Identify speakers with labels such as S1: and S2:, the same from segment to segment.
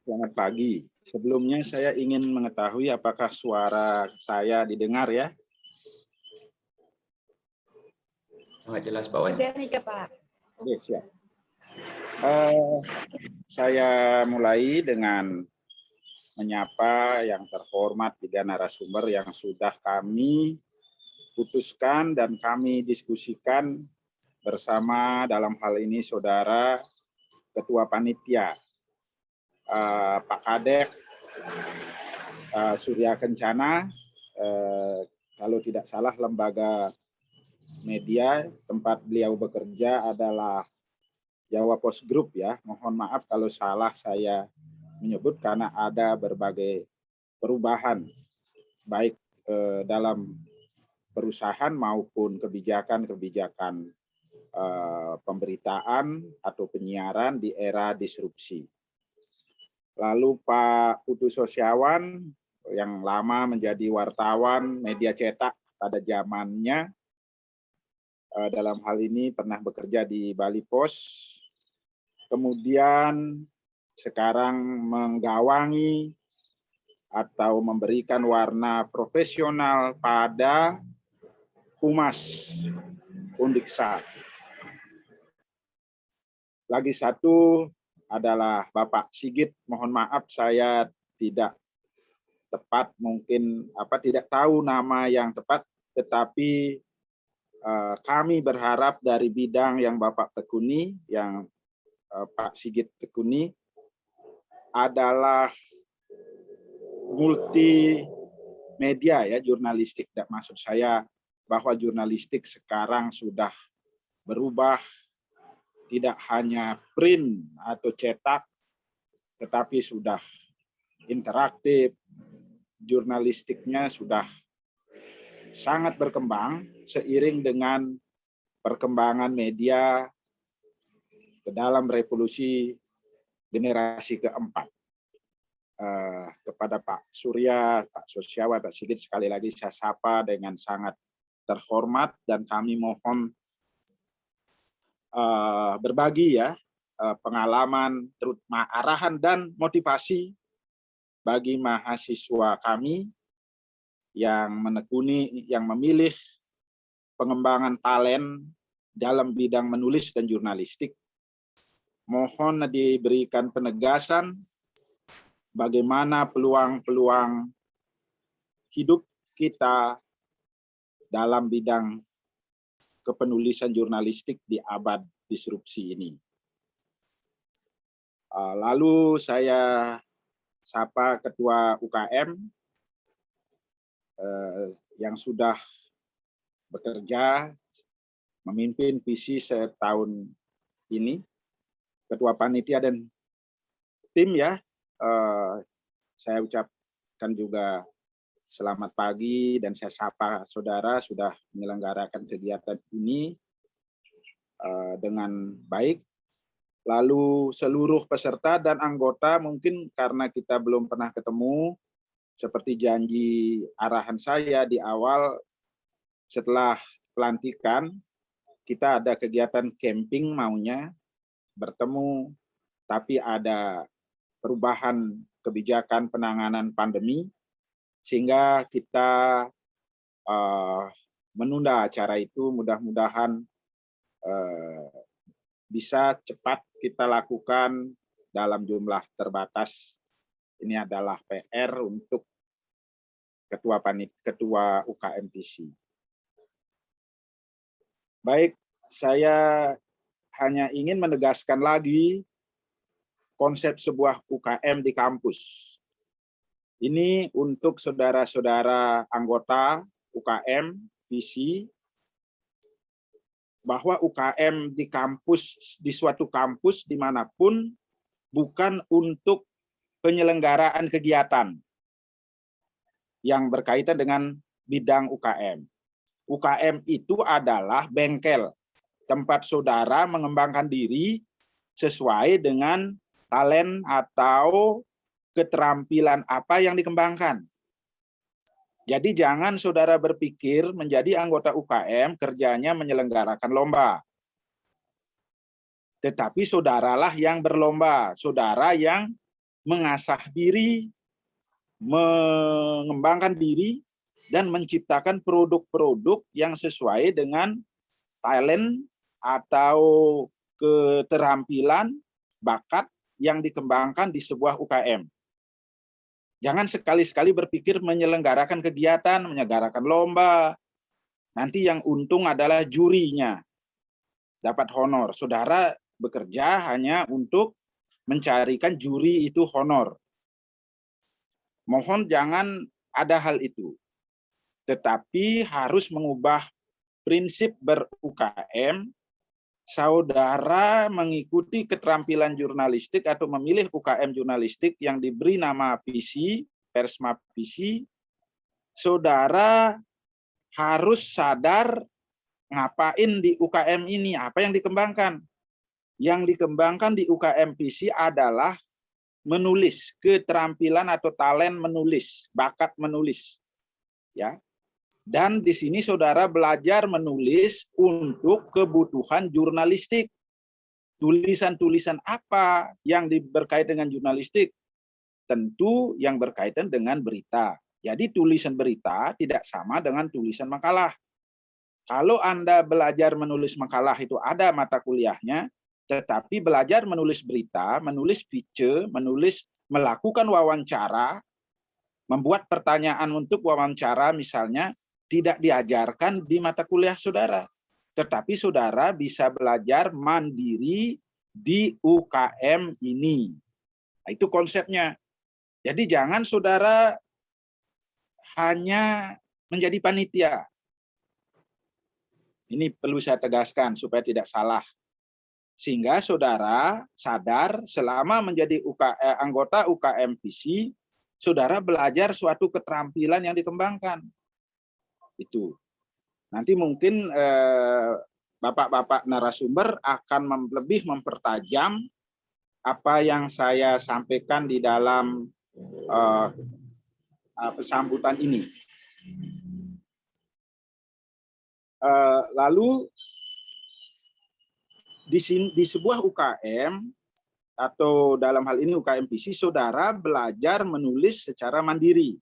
S1: Selamat pagi. Sebelumnya saya ingin mengetahui apakah suara saya didengar ya?
S2: Sangat jelas Pak Wan.
S3: Sudah nih Pak.
S1: Oke, siap. Saya mulai dengan menyapa yang terhormat tiga narasumber yang sudah kami putuskan dan kami diskusikan bersama dalam hal ini Saudara Ketua Panitia, Pak Kadek Surya Kencana, kalau tidak salah lembaga media tempat beliau bekerja adalah Jawa Post Group ya. Mohon maaf kalau salah saya menyebut karena ada berbagai perubahan baik dalam perusahaan maupun kebijakan-kebijakan pemberitaan atau penyiaran di era disrupsi. Lalu Pak Putu Sosiawan yang lama menjadi wartawan media cetak pada zamannya, dalam hal ini pernah bekerja di Bali Pos, kemudian sekarang menggawangi atau memberikan warna profesional pada Humas Undiksa. Lagi satu adalah Bapak Sigit, mohon maaf saya tidak tepat, mungkin tidak tahu nama yang tepat, tetapi kami berharap dari bidang yang Bapak tekuni, yang Pak Sigit tekuni, adalah multimedia ya, jurnalistik. Maksud saya bahwa jurnalistik sekarang sudah berubah, tidak hanya print atau cetak, tetapi sudah interaktif. Jurnalistiknya sudah sangat berkembang seiring dengan perkembangan media ke dalam revolusi generasi keempat. Kepada Pak Surya, Pak Sosiawan, Pak Sigit, sekali lagi saya sapa dengan sangat terhormat dan kami mohon berbagi ya pengalaman, terutama arahan dan motivasi bagi mahasiswa kami yang menekuni, yang memilih pengembangan talent dalam bidang menulis dan jurnalistik. Mohon diberikan penegasan bagaimana peluang-peluang hidup kita dalam bidang kepenulisan jurnalistik di abad disrupsi ini. Lalu saya sapa Ketua UKM yang sudah bekerja memimpin visi setahun ini, Ketua Panitia dan tim ya, saya ucapkan juga selamat pagi dan saya sapa saudara sudah menyelenggarakan kegiatan ini dengan baik. Lalu seluruh peserta dan anggota, mungkin karena kita belum pernah ketemu, seperti janji arahan saya di awal, setelah pelantikan kita ada kegiatan camping maunya bertemu, tapi ada perubahan kebijakan penanganan pandemi sehingga kita menunda acara itu. Mudah-mudahan bisa cepat kita lakukan dalam jumlah terbatas. Ini adalah PR untuk Ketua UKM-PC. Baik, saya hanya ingin menegaskan lagi konsep sebuah UKM di kampus. Ini untuk saudara-saudara anggota UKM, PC, bahwa UKM di kampus, di suatu kampus dimanapun, bukan untuk penyelenggaraan kegiatan yang berkaitan dengan bidang UKM. UKM itu adalah bengkel, tempat saudara mengembangkan diri sesuai dengan talent atau keterampilan apa yang dikembangkan. Jadi jangan saudara berpikir menjadi anggota UKM kerjanya menyelenggarakan lomba. Tetapi saudaralah yang berlomba, saudara yang mengasah diri, mengembangkan diri, dan menciptakan produk-produk yang sesuai dengan talent atau keterampilan, bakat yang dikembangkan di sebuah UKM. Jangan sekali-sekali berpikir menyelenggarakan kegiatan, menyelenggarakan lomba. Nanti yang untung adalah jurinya, dapat honor. Saudara bekerja hanya untuk mencarikan juri itu honor. Mohon jangan ada hal itu. Tetapi harus mengubah prinsip ber-UKM. Saudara mengikuti keterampilan jurnalistik atau memilih UKM jurnalistik yang diberi nama visi, Persma visi, saudara harus sadar ngapain di UKM ini, apa yang dikembangkan. Yang dikembangkan di UKM visi adalah menulis, keterampilan atau talent menulis, bakat menulis. Ya. Dan di sini saudara belajar menulis untuk kebutuhan jurnalistik. Tulisan-tulisan apa yang berkaitan dengan jurnalistik? Tentu yang berkaitan dengan berita. Jadi tulisan berita tidak sama dengan tulisan makalah. Kalau Anda belajar menulis makalah itu ada mata kuliahnya, tetapi belajar menulis berita, menulis pitch, melakukan wawancara, membuat pertanyaan untuk wawancara misalnya, tidak diajarkan di mata kuliah saudara. Tetapi saudara bisa belajar mandiri di UKM ini. Nah, itu konsepnya. Jadi jangan saudara hanya menjadi panitia. Ini perlu saya tegaskan supaya tidak salah. Sehingga saudara sadar selama menjadi anggota UKM visi, saudara belajar suatu keterampilan yang dikembangkan. Itu. Nanti mungkin bapak-bapak narasumber akan lebih mempertajam apa yang saya sampaikan di dalam sambutan ini. Lalu di sebuah UKM atau dalam hal ini UKM visi, saudara belajar menulis secara mandiri.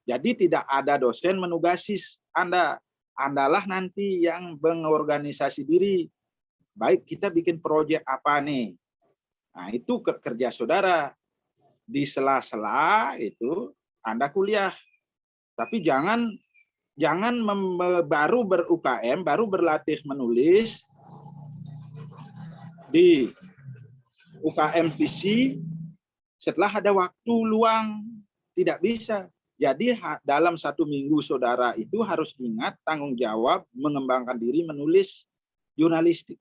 S1: Jadi tidak ada dosen menugasi Anda. Andalah nanti yang mengorganisasi diri. Baik, kita bikin proyek apa nih? Nah, itu kerja saudara. Di sela-sela itu Anda kuliah. Tapi jangan baru ber-UKM, baru berlatih menulis di UKM visi setelah ada waktu luang. Tidak bisa. Jadi dalam 1 minggu saudara itu harus ingat tanggung jawab mengembangkan diri menulis jurnalistik.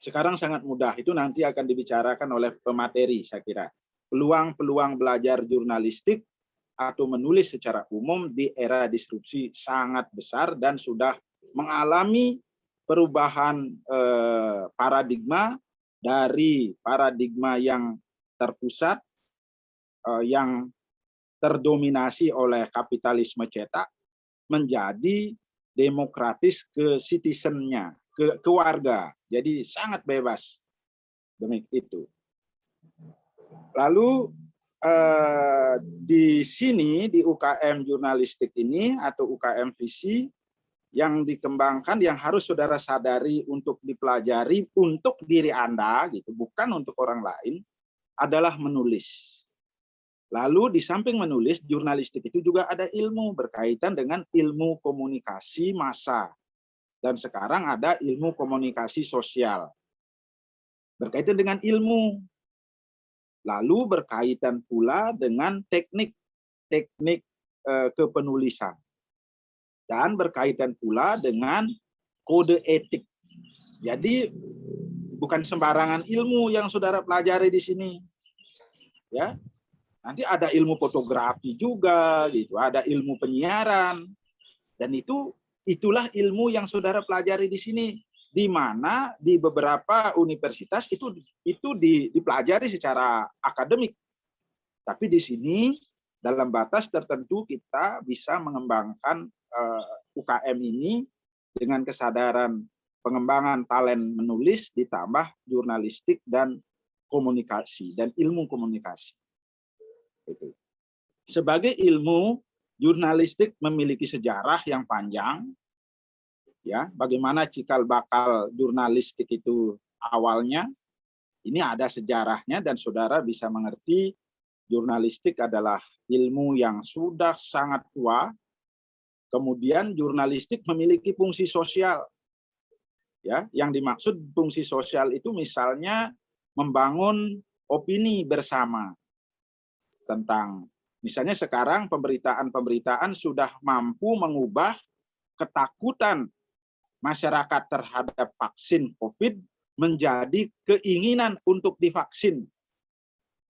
S1: Sekarang sangat mudah, itu nanti akan dibicarakan oleh pemateri saya kira. Peluang-peluang belajar jurnalistik atau menulis secara umum di era disrupsi sangat besar dan sudah mengalami perubahan paradigma dari paradigma yang terpusat, yang terdominasi oleh kapitalisme cetak menjadi demokratis ke citizennya, ke warga. Jadi sangat bebas. Demikian itu. Lalu di sini di UKM jurnalistik ini atau UKM visi yang dikembangkan, yang harus saudara sadari untuk dipelajari untuk diri Anda gitu, bukan untuk orang lain, adalah menulis. Lalu di samping menulis, jurnalistik itu juga ada ilmu berkaitan dengan ilmu komunikasi massa. Dan sekarang ada ilmu komunikasi sosial. Berkaitan dengan ilmu. Lalu berkaitan pula dengan teknik kepenulisan. Dan berkaitan pula dengan kode etik. Jadi bukan sembarangan ilmu yang saudara pelajari di sini. Ya. Nanti ada ilmu fotografi juga, gitu. Ada ilmu penyiaran, dan itulah ilmu yang saudara pelajari di sini. Di mana di beberapa universitas itu dipelajari secara akademik, tapi di sini dalam batas tertentu kita bisa mengembangkan UKM ini dengan kesadaran pengembangan talent menulis ditambah jurnalistik dan komunikasi dan ilmu komunikasi. Itu. Sebagai ilmu, jurnalistik memiliki sejarah yang panjang. Ya, bagaimana cikal bakal jurnalistik itu awalnya, ini ada sejarahnya dan saudara bisa mengerti jurnalistik adalah ilmu yang sudah sangat tua. Kemudian jurnalistik memiliki fungsi sosial. Ya, yang dimaksud fungsi sosial itu misalnya membangun opini bersama tentang, misalnya sekarang pemberitaan sudah mampu mengubah ketakutan masyarakat terhadap vaksin COVID menjadi keinginan untuk divaksin.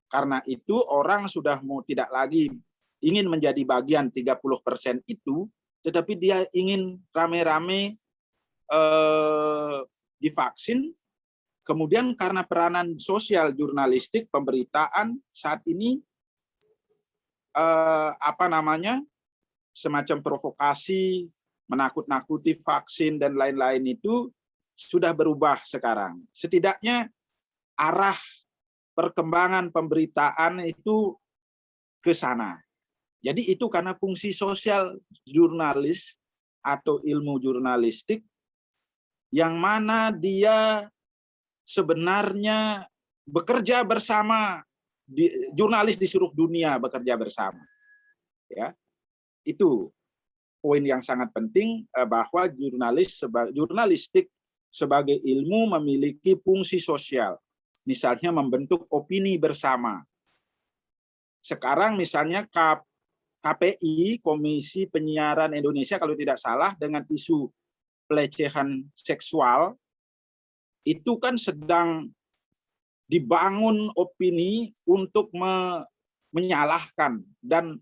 S1: Karena itu orang sudah mau tidak lagi ingin menjadi bagian 30% itu, tetapi dia ingin rame-rame divaksin. Kemudian karena peranan sosial jurnalistik pemberitaan saat ini semacam provokasi, menakut-nakuti vaksin dan lain-lain itu sudah berubah sekarang. Setidaknya arah perkembangan pemberitaan itu ke sana. Jadi itu karena fungsi sosial jurnalis atau ilmu jurnalistik yang mana dia sebenarnya bekerja bersama, jurnalis di seluruh dunia bekerja bersama. Ya, itu poin yang sangat penting, bahwa jurnalistik sebagai ilmu memiliki fungsi sosial. Misalnya membentuk opini bersama. Sekarang misalnya KPI, Komisi Penyiaran Indonesia, kalau tidak salah, dengan isu pelecehan seksual, itu kan sedang dibangun opini untuk menyalahkan dan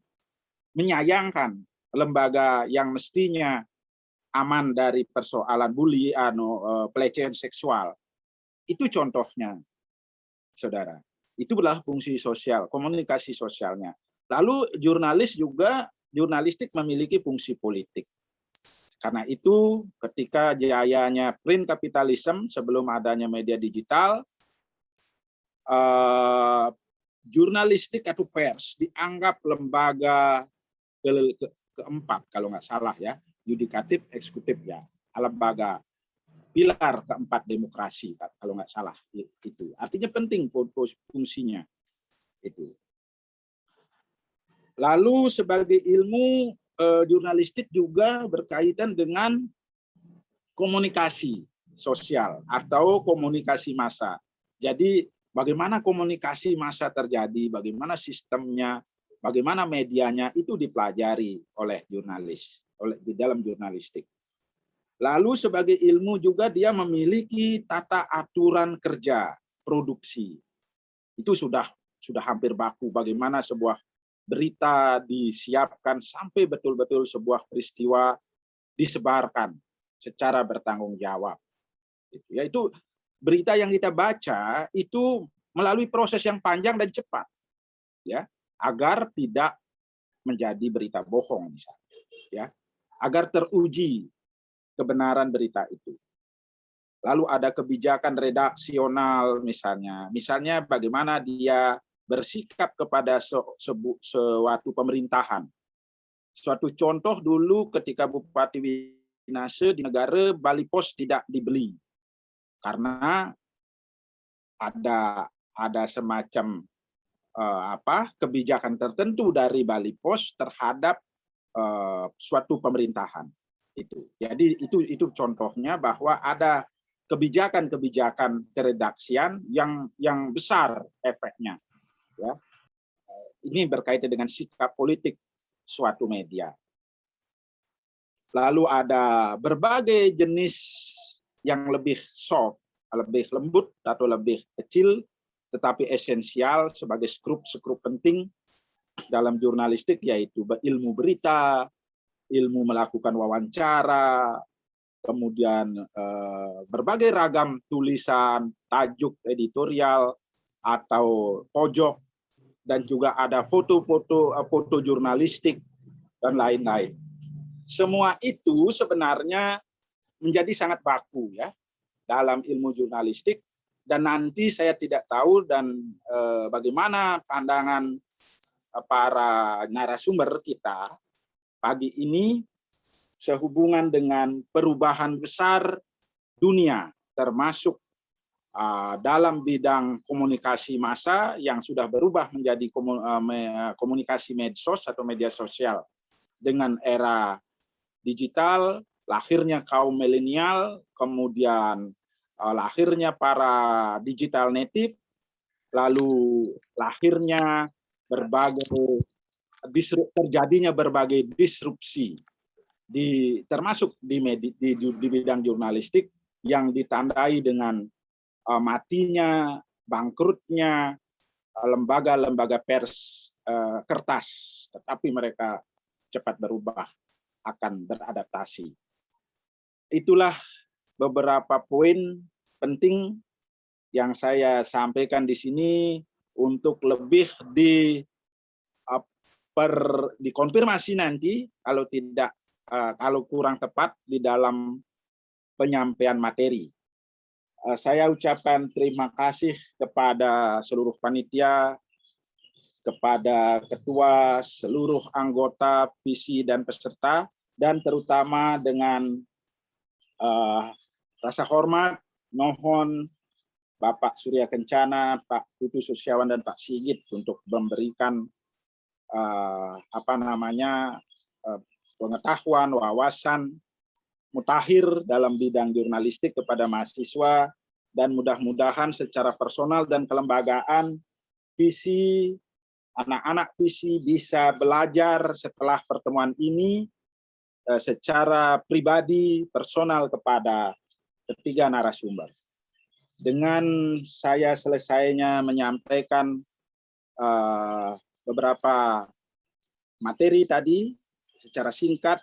S1: menyayangkan lembaga yang mestinya aman dari persoalan pelecehan seksual. Itu contohnya, saudara. Itu adalah fungsi sosial, komunikasi sosialnya. Lalu jurnalistik memiliki fungsi politik. Karena itu ketika jayanya print capitalism sebelum adanya media digital, jurnalistik atau pers dianggap lembaga keempat kalau nggak salah ya, yudikatif, eksekutif ya, lembaga pilar keempat demokrasi kalau nggak salah itu. Artinya penting fungsinya itu. Lalu sebagai ilmu jurnalistik juga berkaitan dengan komunikasi sosial atau komunikasi massa. Jadi bagaimana komunikasi massa terjadi, bagaimana sistemnya, bagaimana medianya itu dipelajari oleh jurnalis, di dalam jurnalistik. Lalu sebagai ilmu juga dia memiliki tata aturan kerja produksi. Itu sudah hampir baku bagaimana sebuah berita disiapkan sampai betul-betul sebuah peristiwa disebarkan secara bertanggung jawab. Yaitu berita yang kita baca itu melalui proses yang panjang dan cepat, ya, agar tidak menjadi berita bohong misalnya, ya, agar teruji kebenaran berita itu. Lalu ada kebijakan redaksional misalnya bagaimana dia bersikap kepada suatu pemerintahan. Suatu contoh dulu ketika Bupati Winase di negara, Bali Pos tidak dibeli karena ada semacam kebijakan tertentu dari Bali Pos terhadap suatu pemerintahan itu. Jadi itu contohnya bahwa ada kebijakan keredaksian yang besar efeknya. Ya. Ini berkaitan dengan sikap politik suatu media. Lalu ada berbagai jenis yang lebih soft, lebih lembut atau lebih kecil, tetapi esensial sebagai skrup penting dalam jurnalistik, yaitu ilmu berita, ilmu melakukan wawancara, kemudian berbagai ragam tulisan, tajuk editorial atau pojok, dan juga ada foto jurnalistik dan lain-lain. Semua itu sebenarnya menjadi sangat baku ya dalam ilmu jurnalistik, Dan nanti saya tidak tahu dan bagaimana pandangan para narasumber kita pagi ini sehubungan dengan perubahan besar dunia, termasuk dalam bidang komunikasi massa yang sudah berubah menjadi komunikasi medsos atau media sosial dengan era digital, lahirnya kaum milenial, kemudian lahirnya para digital native, lalu lahirnya terjadinya berbagai disrupsi termasuk di bidang jurnalistik yang ditandai dengan matinya, bangkrutnya lembaga-lembaga pers kertas, tetapi mereka cepat berubah, akan beradaptasi. Itulah beberapa poin penting yang saya sampaikan di sini untuk lebih dikonfirmasi nanti kalau kurang tepat di dalam penyampaian materi. Saya ucapkan terima kasih kepada seluruh panitia, kepada ketua, seluruh anggota, visi dan peserta, dan terutama dengan rasa hormat mohon Bapak Surya Kencana, Pak Putu Susiawan dan Pak Sigit untuk memberikan pengetahuan, wawasan mutakhir dalam bidang jurnalistik kepada mahasiswa, dan mudah-mudahan secara personal dan kelembagaan visi anak-anak visi bisa belajar setelah pertemuan ini secara pribadi, personal kepada ketiga narasumber. Dengan saya selesainya menyampaikan beberapa materi tadi secara singkat,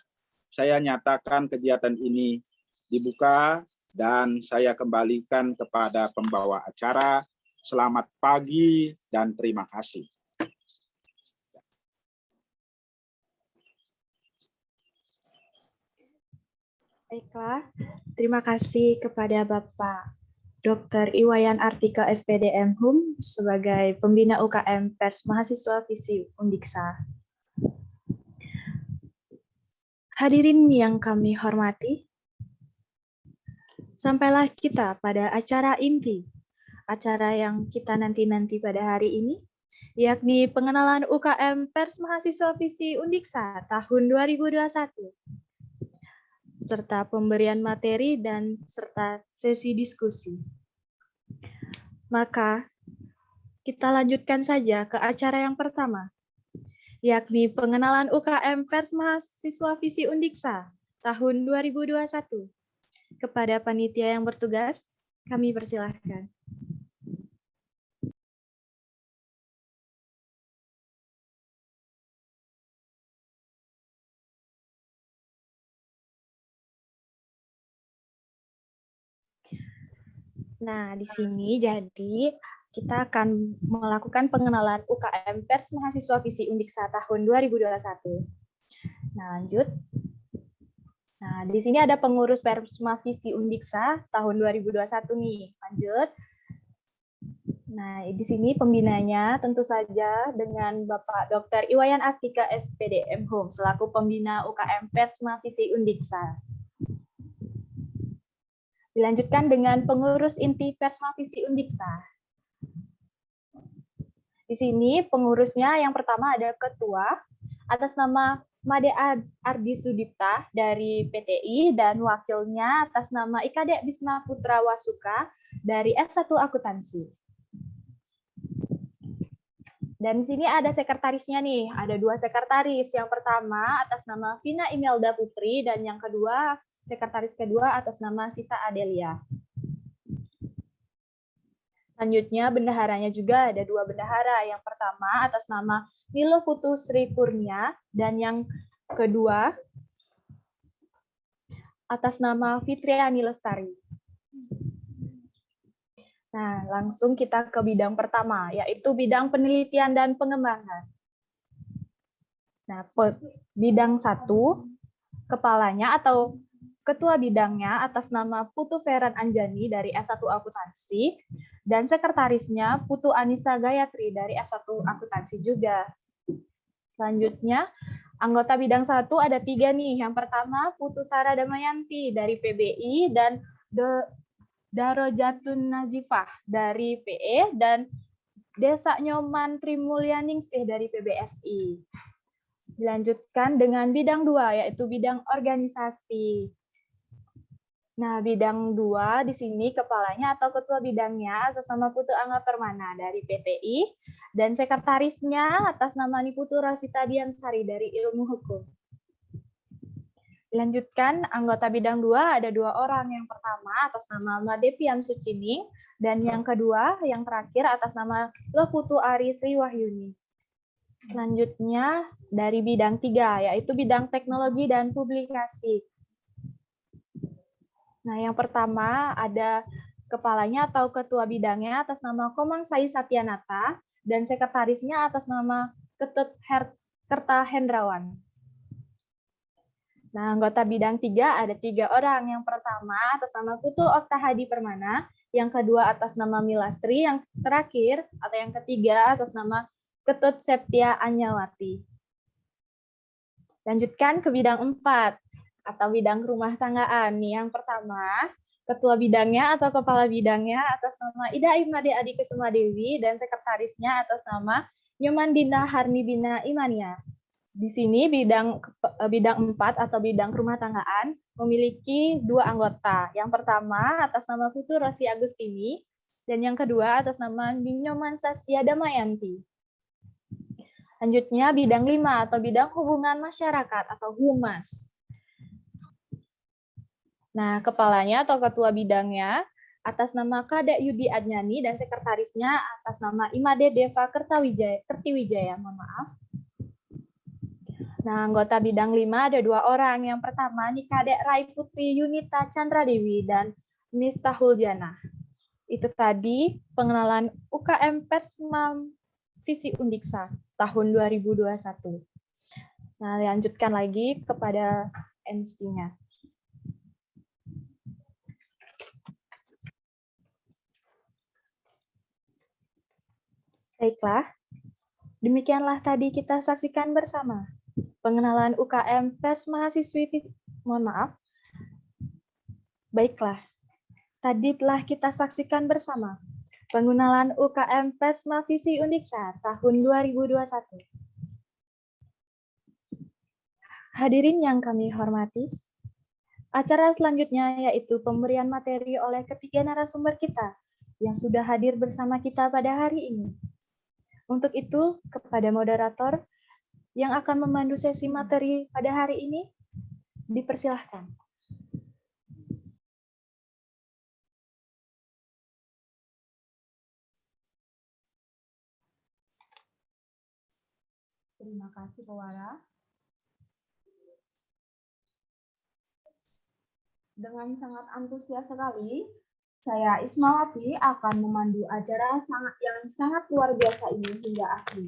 S1: saya nyatakan kegiatan ini dibuka dan saya kembalikan kepada pembawa acara. Selamat pagi dan terima kasih.
S3: Baiklah, terima kasih kepada Bapak Dr. Iwayan Artika SPD MHum sebagai Pembina UKM Pers Mahasiswa Visi Undiksa. Hadirin yang kami hormati, sampailah kita pada acara inti, acara yang kita nanti-nanti pada hari ini, yakni pengenalan UKM Pers Mahasiswa Visi Undiksa tahun 2021. Serta pemberian materi dan serta sesi diskusi. Maka, kita lanjutkan saja ke acara yang pertama, yakni pengenalan UKM Pers Mahasiswa Visi Undiksa tahun 2021. Kepada panitia yang bertugas, kami persilahkan. Nah, di sini jadi kita akan melakukan pengenalan UKM Pers Mahasiswa Visi Undiksa tahun 2021. Nah, lanjut. Nah, di sini ada pengurus Pers Visi Undiksa tahun 2021 nih. Lanjut. Nah, di sini pembinanya tentu saja dengan Bapak Dr. Iwayan Artika SPD MHum selaku pembina UKM Pers Visi Undiksa. Dilanjutkan dengan pengurus inti Persma Visi Undiksa. Di sini pengurusnya yang pertama ada ketua atas nama Made Ardi Sudipta dari PTI dan wakilnya atas nama Ikade Bisma Putra Wasuka dari S1 Akuntansi. Dan di sini ada sekretarisnya nih, ada 2 sekretaris. Yang pertama atas nama Vina Imelda Putri dan yang kedua sekretaris kedua atas nama Sita Adelia. Selanjutnya bendaharanya juga ada 2 bendahara. Yang pertama atas nama Nilo Putu Sri Kurnia dan yang kedua atas nama Fitriani Lestari. Nah, langsung kita ke bidang pertama, yaitu bidang penelitian dan pengembangan. Nah, bidang 1, kepalanya atau ketua bidangnya atas nama Putu Feran Anjani dari S1 Akuntansi, dan sekretarisnya Putu Anissa Gayatri dari S1 Akuntansi juga. Selanjutnya, anggota bidang 1 ada 3 nih. Yang pertama, Putu Tara Damayanti dari PBI, dan Darojatun Nazifah dari PE, dan Desa Nyoman Trimulyaningsih dari PBSI. Dilanjutkan dengan bidang 2, yaitu bidang organisasi. Nah, bidang 2 di sini kepalanya atau ketua bidangnya atas nama Putu Angga Permana dari PTI, dan sekretarisnya atas nama Niputu Rosita Diansari dari Ilmu Hukum. Dilanjutkan, anggota bidang 2 ada 2 orang. Yang pertama atas nama Madepian Sucining, dan yang kedua, yang terakhir atas nama Putu Ari Sri Wahyuni. Selanjutnya dari bidang 3, yaitu bidang teknologi dan publikasi. Nah, yang pertama ada kepalanya atau ketua bidangnya atas nama Komang Sai Satyanata, dan sekretarisnya atas nama Ketut Kerta Hendrawan. Nah, anggota bidang 3 ada 3 orang. Yang pertama atas nama Putu Oktahadi Permana, yang kedua atas nama Milastri, yang terakhir atau yang ketiga atas nama Ketut Septia Anyawati. Lanjutkan ke bidang 4 atau bidang rumah tanggaan. Yang pertama, ketua bidangnya atau kepala bidangnya atas nama Ida Imade Adi Kusuma Dewi, dan sekretarisnya atas nama Nyoman Dinda Harni Bina Imania. Di sini bidang 4 atau bidang rumah tanggaan memiliki 2 anggota. Yang pertama atas nama Putu Rosi Agustini, dan yang kedua atas nama Nyoman Sasya Damayanti. Lanjutnya bidang 5 atau bidang hubungan masyarakat atau humas. Nah, kepalanya atau ketua bidangnya atas nama Kadek Yudi Adnyani, dan sekretarisnya atas nama Imade Deva Kertiwijaya. Mohon maaf. Nah, anggota bidang 5 ada 2 orang. Yang pertama, Kadek Rai Putri Yunita Chandra Dewi dan Miftahul Jannah. Itu tadi pengenalan UKM Persma Visi Undiksa tahun 2021. Nah, lanjutkan lagi kepada MC-nya. Baiklah, demikianlah tadi kita saksikan bersama pengenalan UKM Pers Mahasiswi. Mohon maaf. Baiklah, tadi telah kita saksikan bersama pengenalan UKM Persma Visi Undiksa tahun 2021. Hadirin yang kami hormati, acara selanjutnya yaitu pemberian materi oleh ketiga narasumber kita yang sudah hadir bersama kita pada hari ini. Untuk itu, kepada moderator yang akan memandu sesi materi pada hari ini, dipersilahkan. Terima kasih, Pewara. Dengan sangat antusias sekali, saya Ismawati akan memandu acara yang sangat luar biasa ini hingga akhir.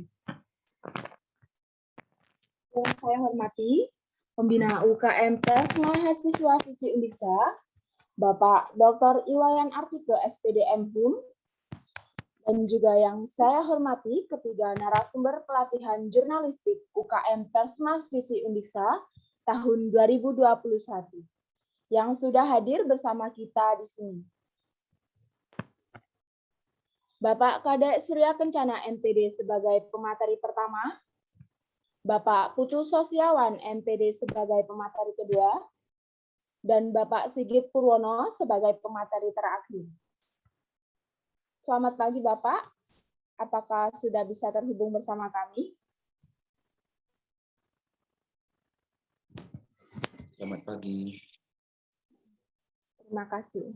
S3: Yang saya hormati, Pembina UKM Pers Mahasiswa Visi Undiksa, Bapak Dr. Iwayan Artike, SPD MHUM, dan juga yang saya hormati ketiga narasumber pelatihan jurnalistik UKM Persma Visi Undiksa tahun 2021 yang sudah hadir bersama kita di sini. Bapak Kadek Surya Kencana MPD sebagai pemateri pertama, Bapak Putu Sosiawan MPD sebagai pemateri kedua, dan Bapak Sigit Purwono sebagai pemateri terakhir. Selamat pagi Bapak, apakah sudah bisa terhubung bersama kami?
S2: Selamat pagi.
S3: Terima kasih.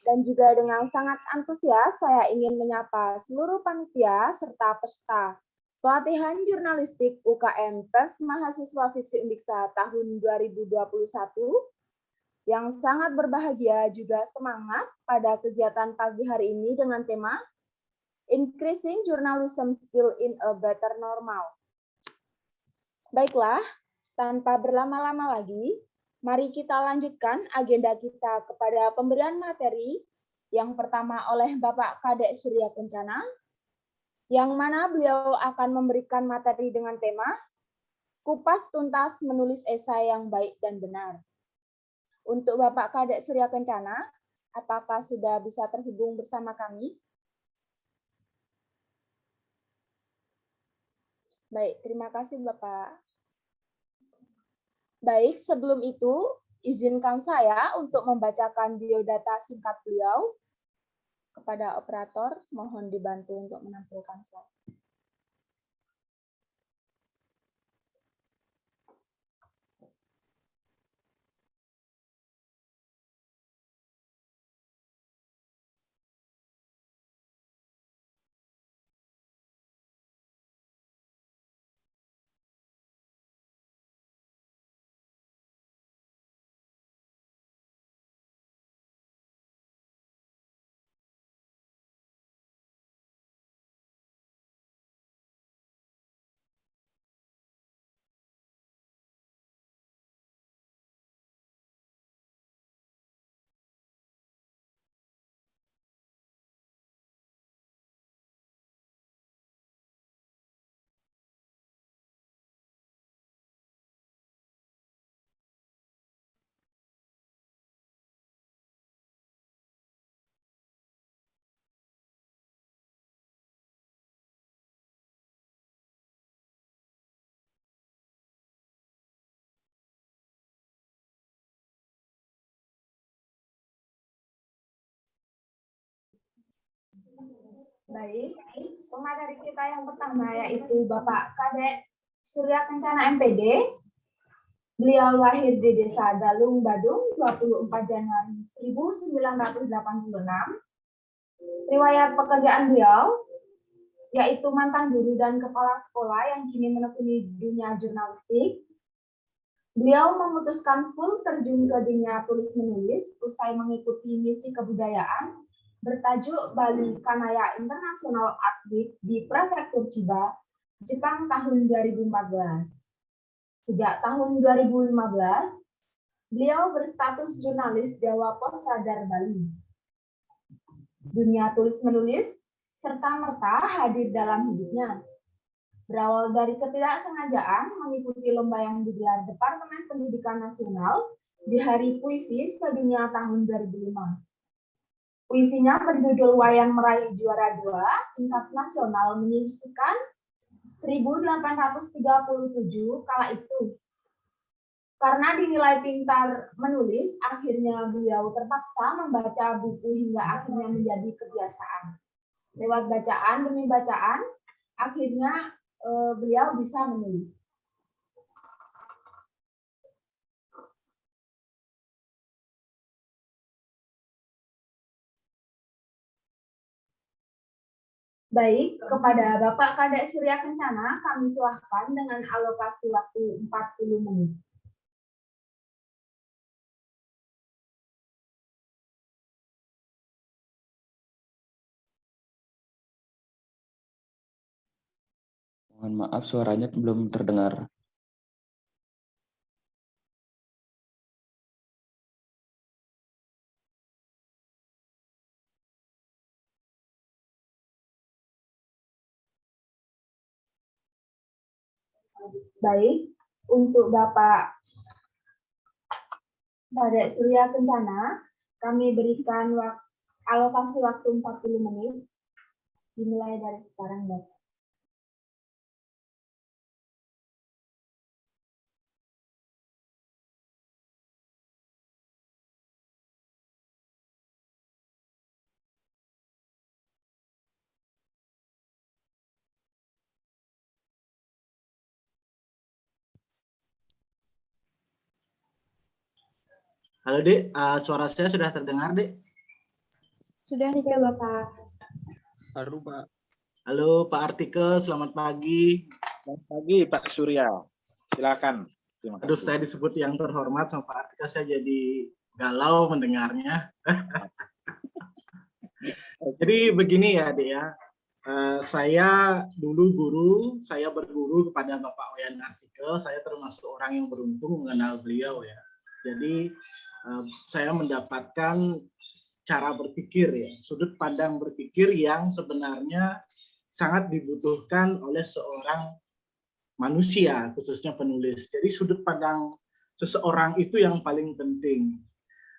S3: Dan juga dengan sangat antusias, saya ingin menyapa seluruh panitia serta peserta pelatihan jurnalistik UKM Pers Mahasiswa Visi Undiksa tahun 2021 yang sangat berbahagia juga semangat pada kegiatan pagi hari ini dengan tema Increasing Journalism Skill in a Better Normal. Baiklah, tanpa berlama-lama lagi,
S4: Mari kita lanjutkan agenda kita kepada pemberian materi. Yang pertama oleh Bapak Kadek Surya Kencana, yang mana beliau akan memberikan materi dengan tema Kupas Tuntas Menulis Esai yang Baik dan Benar. Untuk Bapak Kadek Surya Kencana, apakah sudah bisa terhubung bersama kami? Baik, terima kasih Bapak. Baik, sebelum itu, izinkan saya untuk membacakan biodata singkat beliau. Kepada operator, mohon dibantu untuk menampilkan slide. Baik, pemateri kita yang pertama yaitu Bapak Kadek Surya Kencana MPD. Beliau lahir di Desa Dalung, Badung, 24 Januari 1986. Riwayat pekerjaan beliau yaitu mantan guru dan kepala sekolah yang kini menekuni dunia jurnalistik. Beliau memutuskan full terjun ke dunia tulis-menulis usai mengikuti misi kebudayaan bertajuk Bali Kanaya International Art Week di Prefektur Chiba, Jepang tahun 2014. Sejak tahun 2015, beliau berstatus jurnalis Jawa Pos Radar Bali. Dunia tulis-menulis serta-merta hadir dalam hidupnya. Berawal dari ketidaksengajaan mengikuti lomba yang digelar Departemen Pendidikan Nasional di Hari Puisi Sedunia tahun 2005. Puisinya berjudul Wayang Meraih Juara 2 tingkat nasional menyisikan 1837 kala itu. Karena dinilai pintar menulis, akhirnya beliau terpaksa membaca buku hingga akhirnya menjadi kebiasaan. Lewat bacaan demi bacaan, akhirnya beliau bisa menulis. Baik, kepada Bapak Kadek Surya Kencana, kami silahkan dengan alokasi waktu 40 menit.
S2: Mohon maaf, suaranya belum terdengar.
S4: Baik, untuk Bapak Kadek Surya Kencana, kami berikan alokasi waktu 40 menit, dimulai dari sekarang, Bapak.
S5: Halo Dek, suara saya sudah terdengar Dek?
S3: Sudah ya Bapak.
S5: Halo Pak. Halo Pak Artikel, selamat pagi.
S1: Selamat pagi Pak Surya. Silakan. Terima kasih.
S5: Aduh, saya disebut yang terhormat sama Pak Artikel, saya jadi galau mendengarnya. Jadi begini ya Dek ya, saya dulu berguru kepada Bapak Wayan Artikel, saya termasuk orang yang beruntung mengenal beliau ya. Jadi saya mendapatkan cara berpikir ya, sudut pandang berpikir yang sebenarnya sangat dibutuhkan oleh seorang manusia, khususnya penulis. Jadi sudut pandang seseorang itu yang paling penting.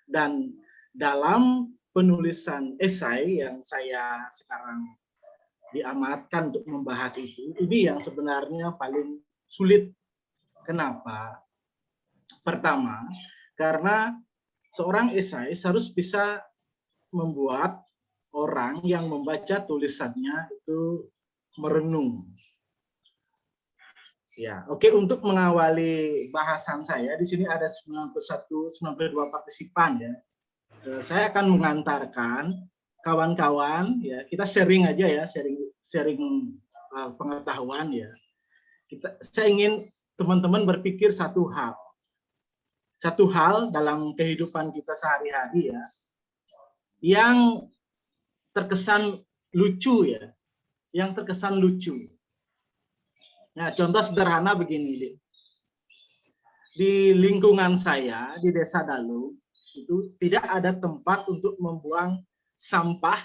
S5: Dan dalam penulisan esai yang saya sekarang diamanatkan untuk membahas itu, ini yang sebenarnya paling sulit. Kenapa? Pertama, karena seorang esai harus bisa membuat orang yang membaca tulisannya itu merenung. Ya, oke, untuk mengawali bahasan saya, di sini ada 92 partisipan ya. Saya akan mengantarkan kawan-kawan ya, kita sharing aja ya, sharing pengetahuan ya. Saya ingin teman-teman berpikir satu hal dalam kehidupan kita sehari-hari ya, yang terkesan lucu ya, yang terkesan lucu. Nah, contoh sederhana begini, di lingkungan saya di Desa Dalu itu tidak ada tempat untuk membuang sampah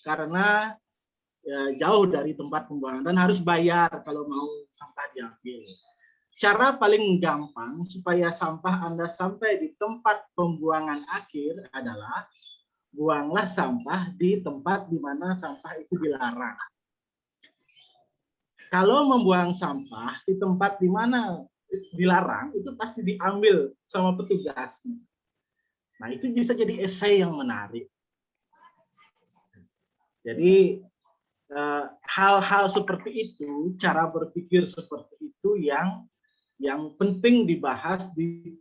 S5: karena ya, jauh dari tempat pembuangan dan harus bayar kalau mau sampah diambil. Cara paling gampang supaya sampah Anda sampai di tempat pembuangan akhir adalah buanglah sampah di tempat di mana sampah itu dilarang. Kalau membuang sampah di tempat di mana dilarang, itu pasti diambil sama petugas. Nah, itu bisa jadi esai yang menarik. Jadi, hal-hal seperti itu, cara berpikir seperti itu yang penting dibahas di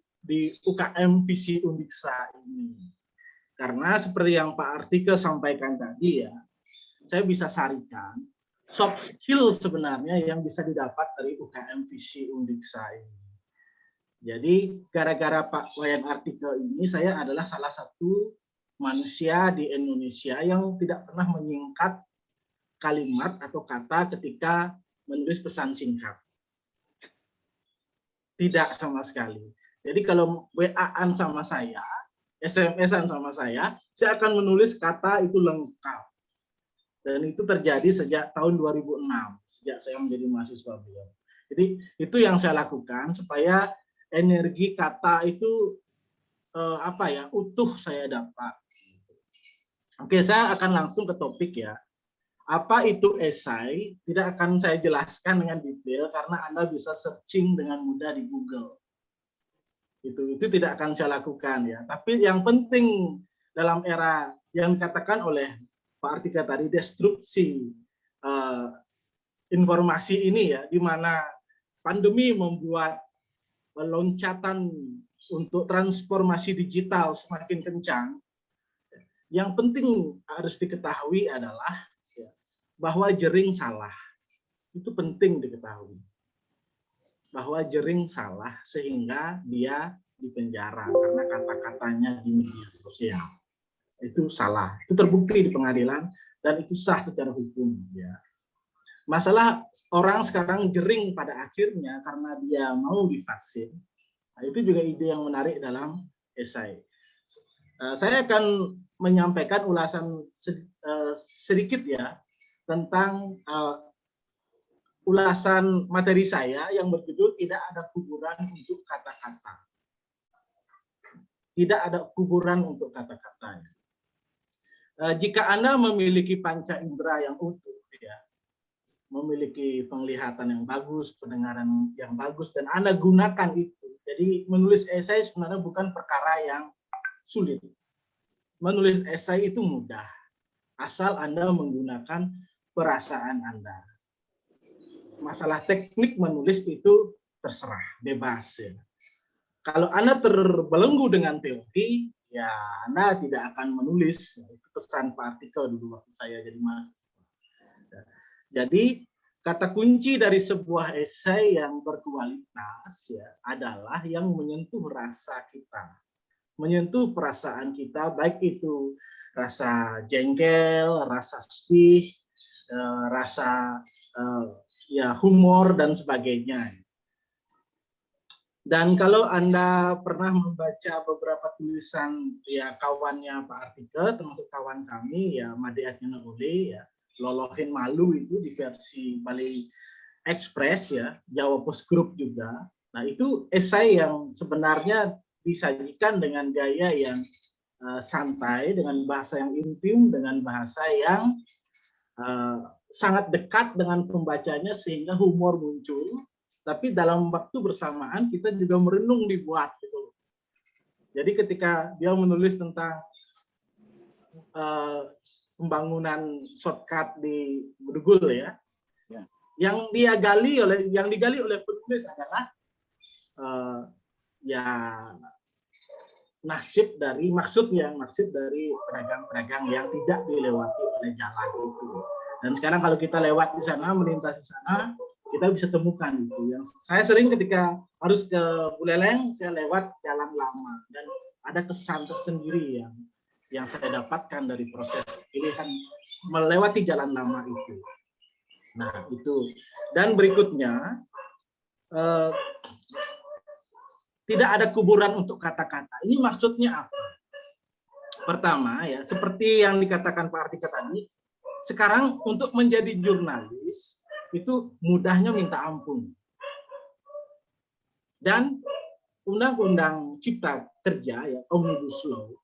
S5: UKM Visi Undiksa ini. Karena seperti yang Pak Artika sampaikan tadi ya, saya bisa sarikan, soft skill sebenarnya yang bisa didapat dari UKM Visi Undiksa ini. Jadi gara-gara Pak Wayan Artika ini, saya adalah salah satu manusia di Indonesia yang tidak pernah menyingkat kalimat atau kata ketika menulis pesan singkat. Tidak sama sekali. Jadi kalau WA-an sama saya, SMS-an sama saya akan menulis kata itu lengkap. Dan itu terjadi sejak tahun 2006, sejak saya menjadi mahasiswa beliau. Jadi itu yang saya lakukan supaya energi kata itu utuh saya dapat. Oke, saya akan langsung ke topik ya. Apa itu esai? Tidak akan saya jelaskan dengan detail karena Anda bisa searching dengan mudah di Google. Itu tidak akan saya lakukan ya. Tapi yang penting dalam era yang dikatakan oleh Pak Artika tadi, destruksi informasi ini ya, di mana pandemi membuat loncatan untuk transformasi digital semakin kencang. Yang penting harus diketahui adalah ya, bahwa jering salah. Itu penting diketahui. Bahwa jering salah sehingga dia dipenjara karena kata-katanya di media sosial. Itu salah, itu terbukti di pengadilan dan itu sah secara hukum ya. Masalah orang sekarang jering pada akhirnya karena dia mau divaksin. Nah, itu juga ide yang menarik dalam esai. Saya akan menyampaikan ulasan sedikit ya tentang ulasan materi saya yang berjudul tidak ada kuburan untuk kata-kata. Tidak ada kuburan untuk kata-kata. Jika Anda memiliki panca indera yang utuh, ya, memiliki penglihatan yang bagus, pendengaran yang bagus, dan Anda gunakan itu. Jadi menulis esai sebenarnya bukan perkara yang sulit. Menulis esai itu mudah, asal Anda menggunakan perasaan Anda. Masalah teknik menulis itu terserah, bebas. Ya. Kalau Anda terbelenggu dengan teori, ya Anda tidak akan menulis. Itu pesan Pak Artika dulu waktu saya jadi mahasiswa. Jadi kata kunci dari sebuah esai yang berkualitas ya adalah yang menyentuh rasa kita, menyentuh perasaan kita, baik itu rasa jengkel, rasa sedih, rasa ya humor dan sebagainya. Dan kalau Anda pernah membaca beberapa tulisan ya kawannya Pak Artike, termasuk kawan kami ya Made Atnyana Ule ya, Lolohin Malu itu di versi Bali Express ya, Jawa Post Group juga. Nah, itu esai yang sebenarnya disajikan dengan gaya yang santai, dengan bahasa yang intim, dengan bahasa yang sangat dekat dengan pembacanya sehingga humor muncul. Tapi dalam waktu bersamaan kita juga merenung dibuat gitu. Jadi ketika dia menulis tentang pembangunan shortcut di Bedugul ya, yang digali oleh penulis adalah ya maksud dari pedagang-pedagang yang tidak dilewati oleh jalan itu. Dan sekarang kalau kita lewat di sana, melintas di sana, kita bisa temukan itu. Yang saya sering ketika harus ke Buleleng, saya lewat jalan lama dan ada kesan tersendiri yang saya dapatkan dari proses pilihan melewati jalan lama itu. Nah, itu. Dan berikutnya tidak ada kuburan untuk kata-kata. Ini maksudnya apa? Pertama ya, seperti yang dikatakan Pak Artike tadi, sekarang untuk menjadi jurnalis itu mudahnya minta ampun. Dan Undang-Undang Cipta Kerja ya, Omnibus Law,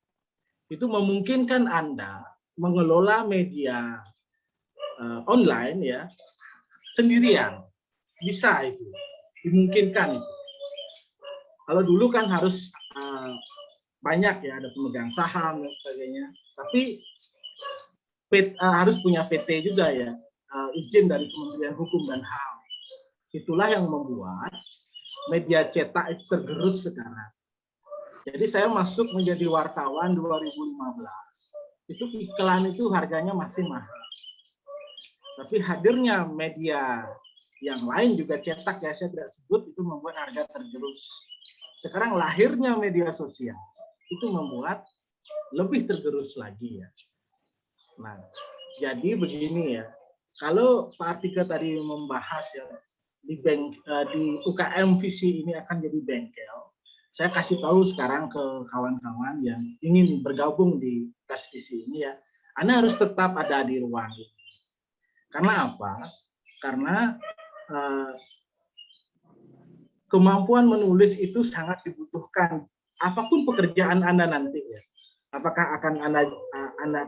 S5: itu memungkinkan Anda mengelola media online ya sendirian. Bisa itu, dimungkinkan itu. Kalau dulu kan harus banyak ya, ada pemegang saham dan sebagainya. Tapi harus punya PT juga ya, izin dari Kementerian Hukum dan HAM. Itulah yang membuat media cetak itu tergerus sekarang. Jadi saya masuk menjadi wartawan 2015. Itu iklan itu harganya masih mahal. Tapi hadirnya media yang lain juga cetak ya, saya tidak sebut, itu membuat harga tergerus. Sekarang lahirnya media sosial itu membuat lebih tergerus lagi ya. Nah, jadi begini ya. Kalau Pak Artike tadi membahas ya di UKM visi ini akan jadi bengkel, saya kasih tahu sekarang ke kawan-kawan yang ingin bergabung di tes visi ini ya, Anda harus tetap ada di ruang ini. Karena apa? Karena kemampuan menulis itu sangat dibutuhkan. Apapun pekerjaan Anda nanti ya. Apakah Anda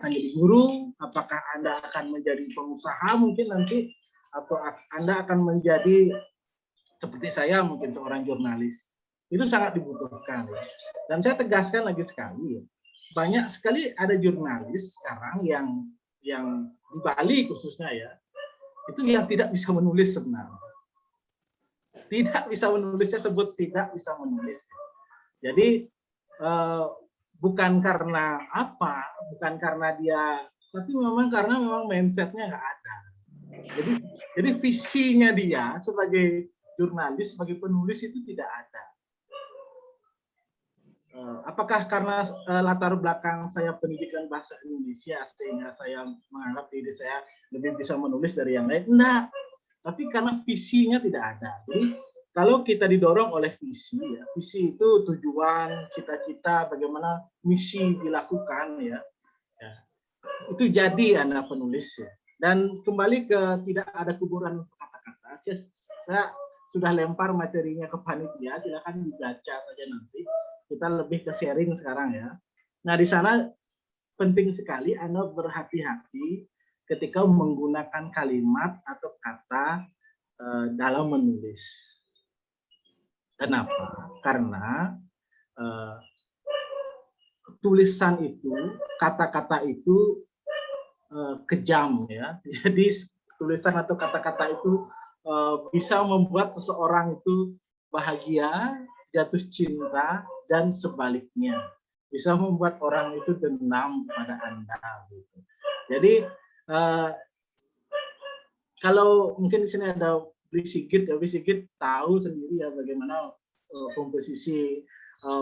S5: akan jadi guru, apakah Anda akan menjadi pengusaha mungkin nanti, atau Anda akan menjadi seperti saya mungkin seorang jurnalis. Itu sangat dibutuhkan. Ya. Dan saya tegaskan lagi sekali, ya, banyak sekali ada jurnalis sekarang yang di Bali khususnya ya, itu yang tidak bisa menulis sebenarnya. Tidak bisa menulis, saya sebut tidak bisa menulis. Jadi bukan karena apa, bukan karena dia, tapi memang karena mindsetnya nggak ada. Jadi visinya dia sebagai jurnalis, sebagai penulis itu tidak ada. Apakah karena latar belakang saya pendidikan bahasa Indonesia sehingga saya menganggap diri saya lebih bisa menulis dari yang lain? Enggak. Tapi karena visinya tidak ada. Jadi kalau kita didorong oleh visi, ya, visi itu tujuan, cita-cita, bagaimana misi dilakukan, ya, itu jadi Anda penulis. Ya. Dan kembali ke tidak ada kuburan kata-kata, saya sudah lempar materinya ke panitia, silakan dibaca saja nanti. Kita lebih ke sharing sekarang ya. Nah di sana penting sekali Anda berhati-hati ketika menggunakan kalimat atau kata dalam menulis. Kenapa? Karena tulisan itu, kata-kata itu kejam ya. Jadi tulisan atau kata-kata itu bisa membuat seseorang itu bahagia, jatuh cinta, dan sebaliknya. Bisa membuat orang itu dendam pada Anda. Gitu. Jadi kalau mungkin di sini ada Bli Sigit tahu sendiri ya bagaimana komposisi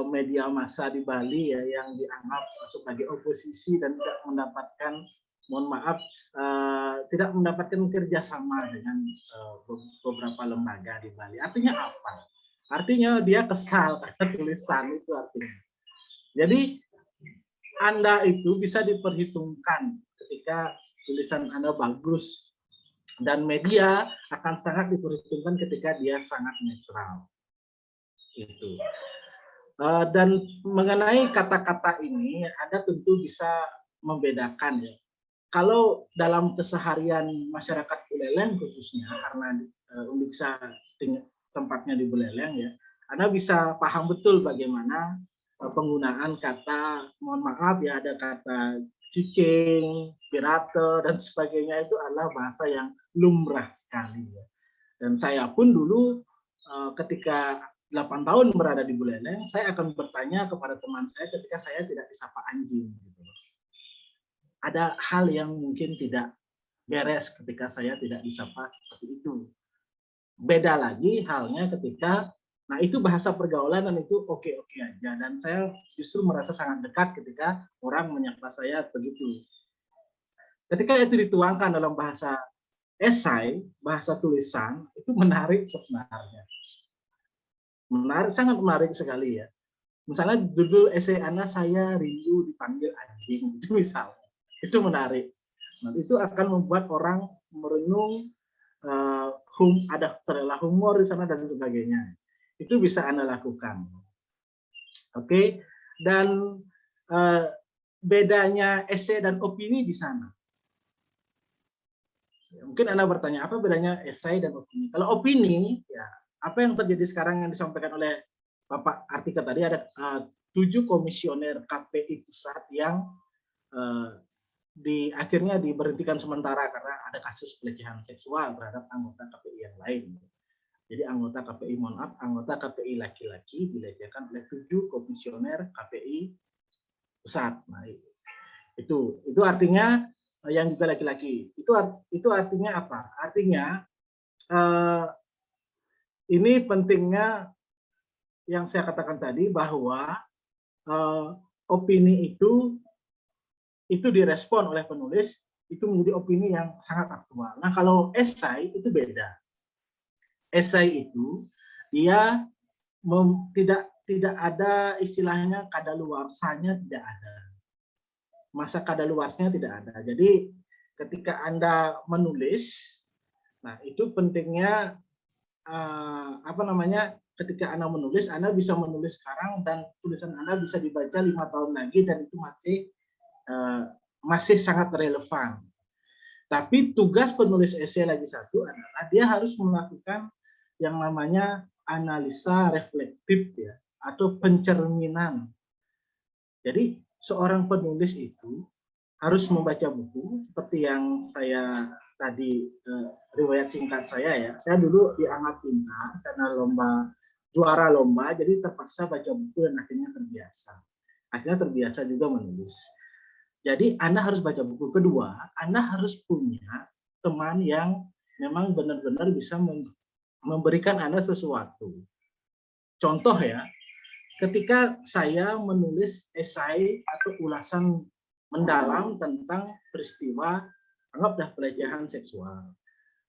S5: media massa di Bali ya yang dianggap sebagai oposisi dan tidak mendapatkan, mohon maaf, tidak mendapatkan kerjasama dengan beberapa lembaga di Bali. Artinya apa? Artinya dia kesal karena tulisan itu artinya. Jadi Anda itu bisa diperhitungkan ketika tulisan Anda bagus, dan media akan sangat diperhitungkan ketika dia sangat netral. Gitu. Dan mengenai kata-kata ini, Anda tentu bisa membedakan ya. Kalau dalam keseharian masyarakat Buleleng khususnya, karena Uniksa tempatnya di Buleleng ya, Anda bisa paham betul bagaimana penggunaan kata, mohon maaf ya, ada kata cicing, pirate, dan sebagainya itu adalah bahasa yang lumrah sekali ya. Dan saya pun dulu ketika 8 tahun berada di Buleleng, saya akan bertanya kepada teman saya ketika saya tidak disapa anjing. Gitu. Ada hal yang mungkin tidak beres ketika saya tidak disapa seperti itu. Beda lagi halnya ketika, nah itu bahasa pergaulan dan itu oke-oke aja. Dan saya justru merasa sangat dekat ketika orang menyapa saya begitu. Ketika itu dituangkan dalam bahasa esai, bahasa tulisan, itu menarik sebenarnya. Menarik, sangat menarik sekali ya. Misalnya judul esai Anda, saya rindu dipanggil anjing, itu misalnya. Itu menarik. Nah, itu akan membuat orang merenung, ada terela humor di sana dan sebagainya. Itu bisa Anda lakukan. Oke, dan bedanya esai dan opini di sana. Mungkin Anda bertanya, apa bedanya esai dan opini? Kalau opini, ya apa yang terjadi sekarang yang disampaikan oleh Bapak Artika tadi, ada 7 komisioner KPI pusat yang akhirnya diberhentikan sementara karena ada kasus pelecehan seksual terhadap anggota KPI yang lain. Jadi anggota KPI, mohon maaf, anggota KPI laki-laki dilecehkan oleh 7 komisioner KPI pusat. Nah, itu artinya yang juga laki-laki. Itu artinya apa? Artinya ini pentingnya yang saya katakan tadi bahwa opini itu direspon oleh penulis, itu menjadi opini yang sangat aktual. Nah, kalau esai itu beda. Esai itu dia tidak ada istilahnya kadaluarsanya, tidak ada. Masa kadaluarsanya tidak ada. Jadi ketika Anda menulis, nah itu pentingnya ketika Anda menulis, Anda bisa menulis sekarang dan tulisan Anda bisa dibaca 5 tahun lagi dan itu masih sangat relevan. Tapi tugas penulis esai lagi satu adalah dia harus melakukan yang namanya analisa reflektif ya, atau pencerminan. Jadi seorang penulis itu harus membaca buku seperti yang saya tadi riwayat singkat saya ya. Saya dulu dianggap pintar karena juara lomba, jadi terpaksa baca buku dan akhirnya terbiasa. Akhirnya terbiasa juga menulis. Jadi Anda harus baca buku. Kedua, Anda harus punya teman yang memang benar-benar bisa memberikan Anda sesuatu. Contoh ya, ketika saya menulis esai atau ulasan mendalam tentang peristiwa anggaplah pelecehan seksual.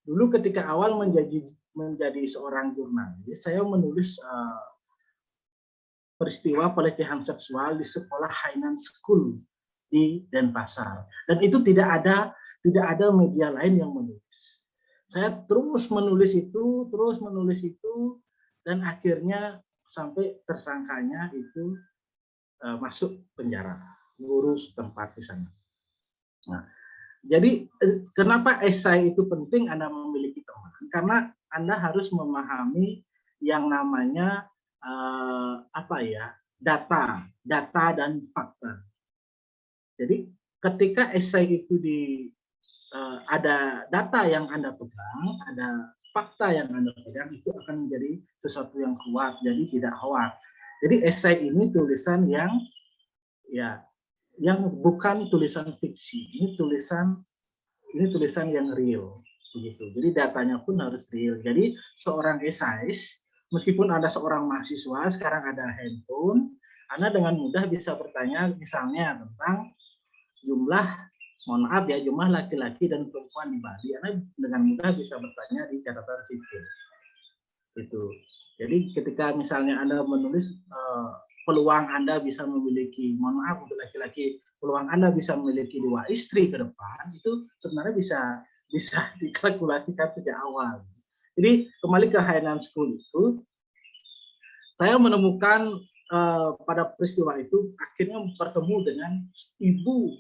S5: Dulu ketika awal menjadi seorang jurnalis, saya menulis peristiwa pelecehan seksual di sekolah Hainan School di Denpasar. Dan itu tidak ada media lain yang menulis. Saya terus menulis itu, dan akhirnya sampai tersangkanya itu masuk penjara, ngurus tempat di sana. Nah, jadi kenapa esai itu penting Anda memiliki teman? Karena Anda harus memahami yang namanya data dan fakta. Jadi ketika esai itu ada data yang Anda pegang, ada fakta yang Anda pegang, itu akan menjadi sesuatu yang kuat, jadi tidak hoak. Jadi esai ini tulisan yang bukan tulisan fiksi, ini tulisan yang real, begitu. Jadi datanya pun harus real. Jadi seorang esais, meskipun Anda seorang mahasiswa, sekarang ada handphone, Anda dengan mudah bisa bertanya misalnya tentang jumlah laki-laki dan perempuan di Bali. Anda dengan mudah bisa bertanya di catatan sipil. Itu. Jadi ketika misalnya Anda menulis peluang Anda bisa memiliki, mohon maaf untuk laki-laki, peluang Anda bisa memiliki 2 istri ke depan, itu sebenarnya bisa dikalkulasikan sejak awal. Jadi kembali ke Hainan School itu, saya menemukan pada peristiwa itu akhirnya bertemu dengan ibu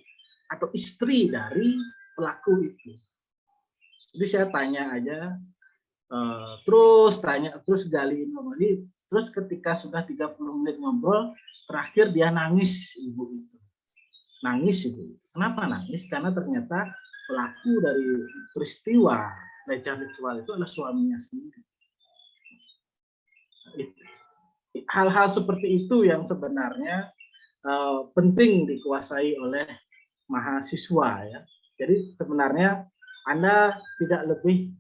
S5: atau istri dari pelaku itu. Jadi saya tanya aja, terus gali informasi, terus ketika sudah 30 menit ngobrol, terakhir dia nangis, ibu itu. Nangis ibu. Kenapa nangis? Karena ternyata pelaku dari peristiwa pelecehan seksual itu adalah suaminya sendiri. Hal-hal seperti itu yang sebenarnya penting dikuasai oleh mahasiswa ya. Jadi sebenarnya Anda tidak lebih,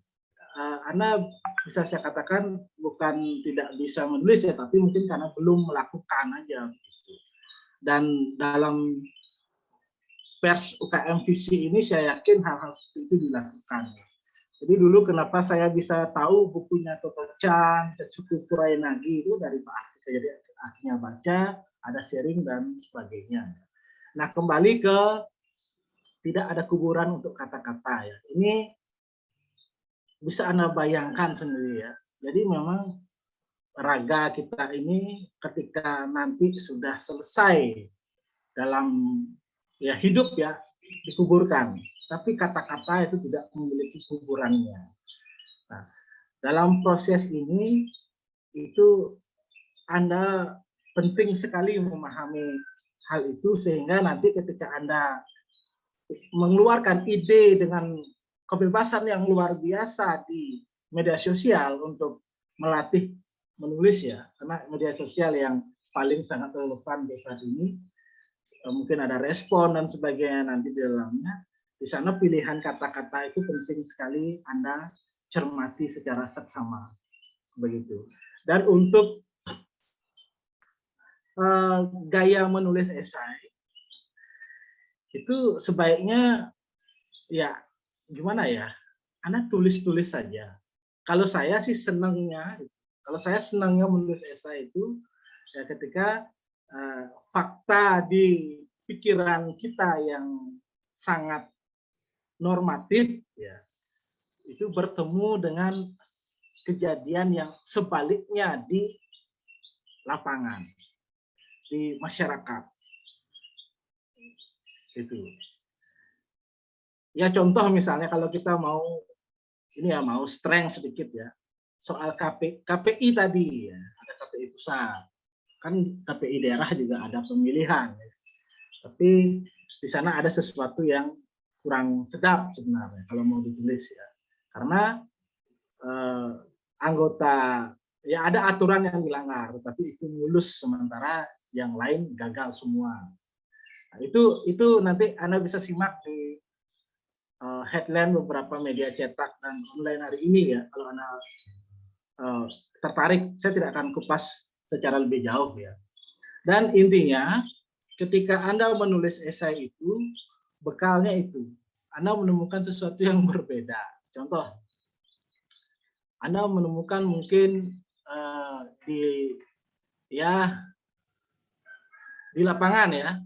S5: Anda bisa saya katakan bukan tidak bisa menulis ya, tapi mungkin karena belum melakukan aja. Dan dalam pers UKM Visi ini saya yakin hal-hal seperti itu dilakukan. Jadi dulu kenapa saya bisa tahu bukunya Toto Chan, Tetsuko Kuroyanagi itu dari Pak Arti. Jadi akhirnya baca, ada sharing dan sebagainya. Nah kembali ke tidak ada kuburan untuk kata-kata ya. Ini bisa Anda bayangkan sendiri ya. Jadi memang raga kita ini ketika nanti sudah selesai dalam ya hidup ya dikuburkan, tapi kata-kata itu tidak memiliki kuburannya. Nah, dalam proses ini itu Anda penting sekali memahami hal itu sehingga nanti ketika Anda mengeluarkan ide dengan kebebasan yang luar biasa di media sosial untuk melatih menulis ya, karena media sosial yang paling sangat relevan di saat ini, mungkin ada respon dan sebagainya nanti di dalamnya. Di sana pilihan kata-kata itu penting sekali Anda cermati secara seksama begitu. Dan untuk gaya menulis esai itu sebaiknya ya gimana ya, Anda tulis-tulis saja. Kalau saya sih senangnya menulis esai itu ya ketika fakta di pikiran kita yang sangat normatif ya itu bertemu dengan kejadian yang sebaliknya di lapangan, di masyarakat. Itu. Ya contoh misalnya kalau kita mau strength sedikit ya soal KPI tadi ya, ada KPI pusat, kan KPI daerah juga ada pemilihan ya. Tapi di sana ada sesuatu yang kurang sedap sebenarnya kalau mau ditulis ya, karena anggota ya ada aturan yang dilanggar tapi itu mulus sementara yang lain gagal semua. Nah, itu nanti Anda bisa simak di headline beberapa media cetak dan online hari ini ya. Kalau Anda tertarik, saya tidak akan kupas secara lebih jauh ya. Dan intinya, ketika Anda menulis esai itu, bekalnya itu, Anda menemukan sesuatu yang berbeda. Contoh, Anda menemukan mungkin di lapangan ya,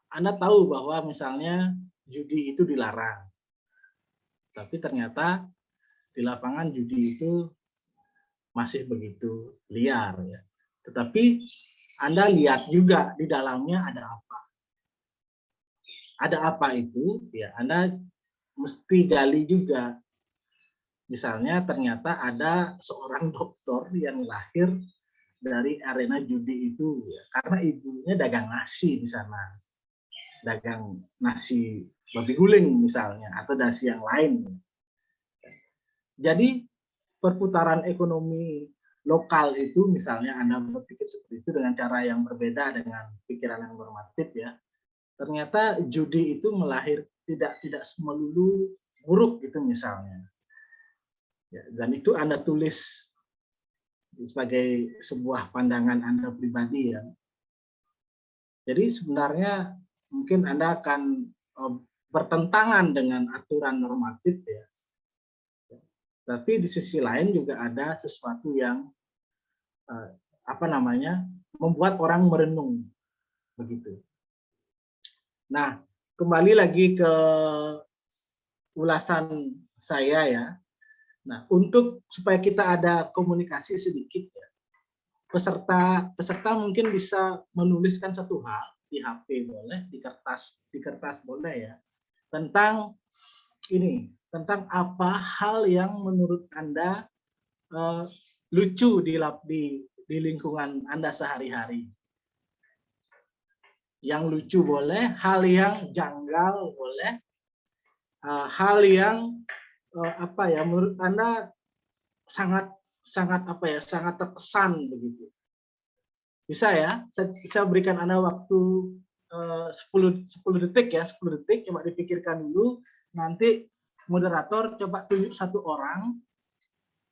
S5: Anda tahu bahwa misalnya judi itu dilarang. Tapi ternyata di lapangan judi itu masih begitu liar ya. Tetapi Anda lihat juga di dalamnya ada apa. Ada apa itu? Ya, Anda mesti gali juga. Misalnya ternyata ada seorang dokter yang lahir dari arena judi itu ya, karena ibunya dagang nasi di sana. Dagang nasi babi guling misalnya atau nasi yang lain. Jadi perputaran ekonomi lokal itu misalnya Anda berpikir seperti itu dengan cara yang berbeda dengan pikiran yang normatif ya. Ternyata judi itu tidak melulu buruk itu misalnya. Ya, dan itu Anda tulis sebagai sebuah pandangan Anda pribadi ya. Jadi sebenarnya mungkin Anda akan bertentangan dengan aturan normatif ya. Tapi di sisi lain juga ada sesuatu yang membuat orang merenung begitu. Nah, kembali lagi ke ulasan saya ya. Nah, untuk supaya kita ada komunikasi sedikit ya, peserta mungkin bisa menuliskan satu hal di HP boleh, di kertas boleh ya, tentang apa hal yang menurut Anda lucu di lingkungan Anda sehari-hari. Yang lucu boleh, hal yang janggal boleh, hal yang menurut Anda sangat terkesan begitu. Bisa ya, saya berikan Anda waktu 10 detik ya, 10 detik, coba dipikirkan dulu. Nanti moderator coba tunjuk satu orang,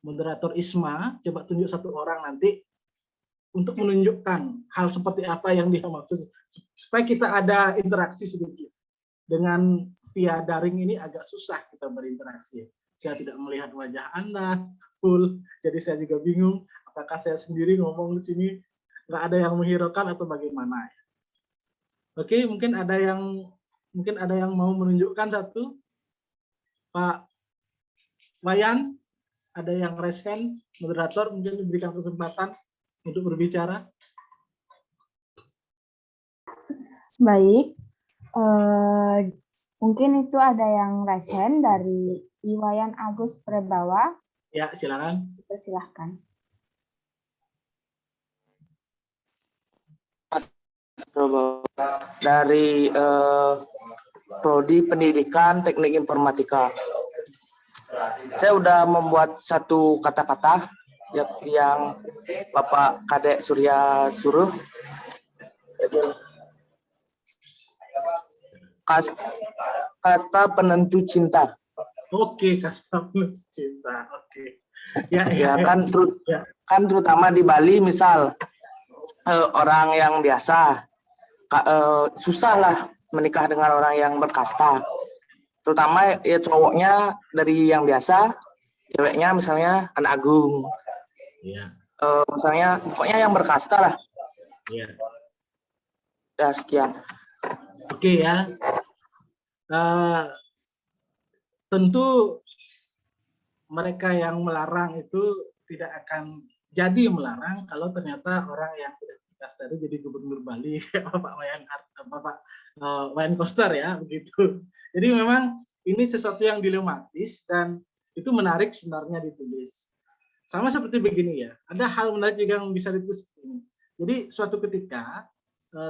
S5: moderator Isma coba tunjuk satu orang nanti untuk menunjukkan hal seperti apa yang dia maksud, supaya kita ada interaksi sedikit. Dengan via daring ini agak susah kita berinteraksi. Saya tidak melihat wajah Anda full, jadi saya juga bingung apakah saya sendiri ngomong di sini nggak ada yang menghiraukan atau bagaimana. Oke, mungkin ada yang mau menunjukkan satu. Pak Wayan, ada yang raise hand, moderator mungkin diberikan kesempatan untuk berbicara.
S4: Baik, mungkin itu ada yang raise hand dari Iwayan Agus Prebawa.
S5: Ya, silakan.
S4: Silahkan.
S6: Dari Prodi Pendidikan Teknik Informatika. Saya udah membuat satu kata-kata yang Bapak Kadek Surya suruh. Kasta penentu cinta.
S5: Oke, kasta penentu cinta. Oke.
S6: Ya kan terutama di Bali misal orang yang biasa susah lah menikah dengan orang yang berkasta. Terutama ya cowoknya dari yang biasa, ceweknya misalnya anak agung.
S5: Iya.
S6: Misalnya pokoknya yang berkasta lah.
S5: Iya.
S6: Ya sekian.
S5: Oke ya. Tentu mereka yang melarang itu tidak akan jadi melarang kalau ternyata orang yang tidak berkasta itu jadi gubernur Bali, Bapak Wayan Koster ya, begitu. Jadi memang ini sesuatu yang dilematis dan itu menarik sebenarnya ditulis. Sama seperti begini ya, ada hal menarik juga yang bisa ditulis begini. Jadi suatu ketika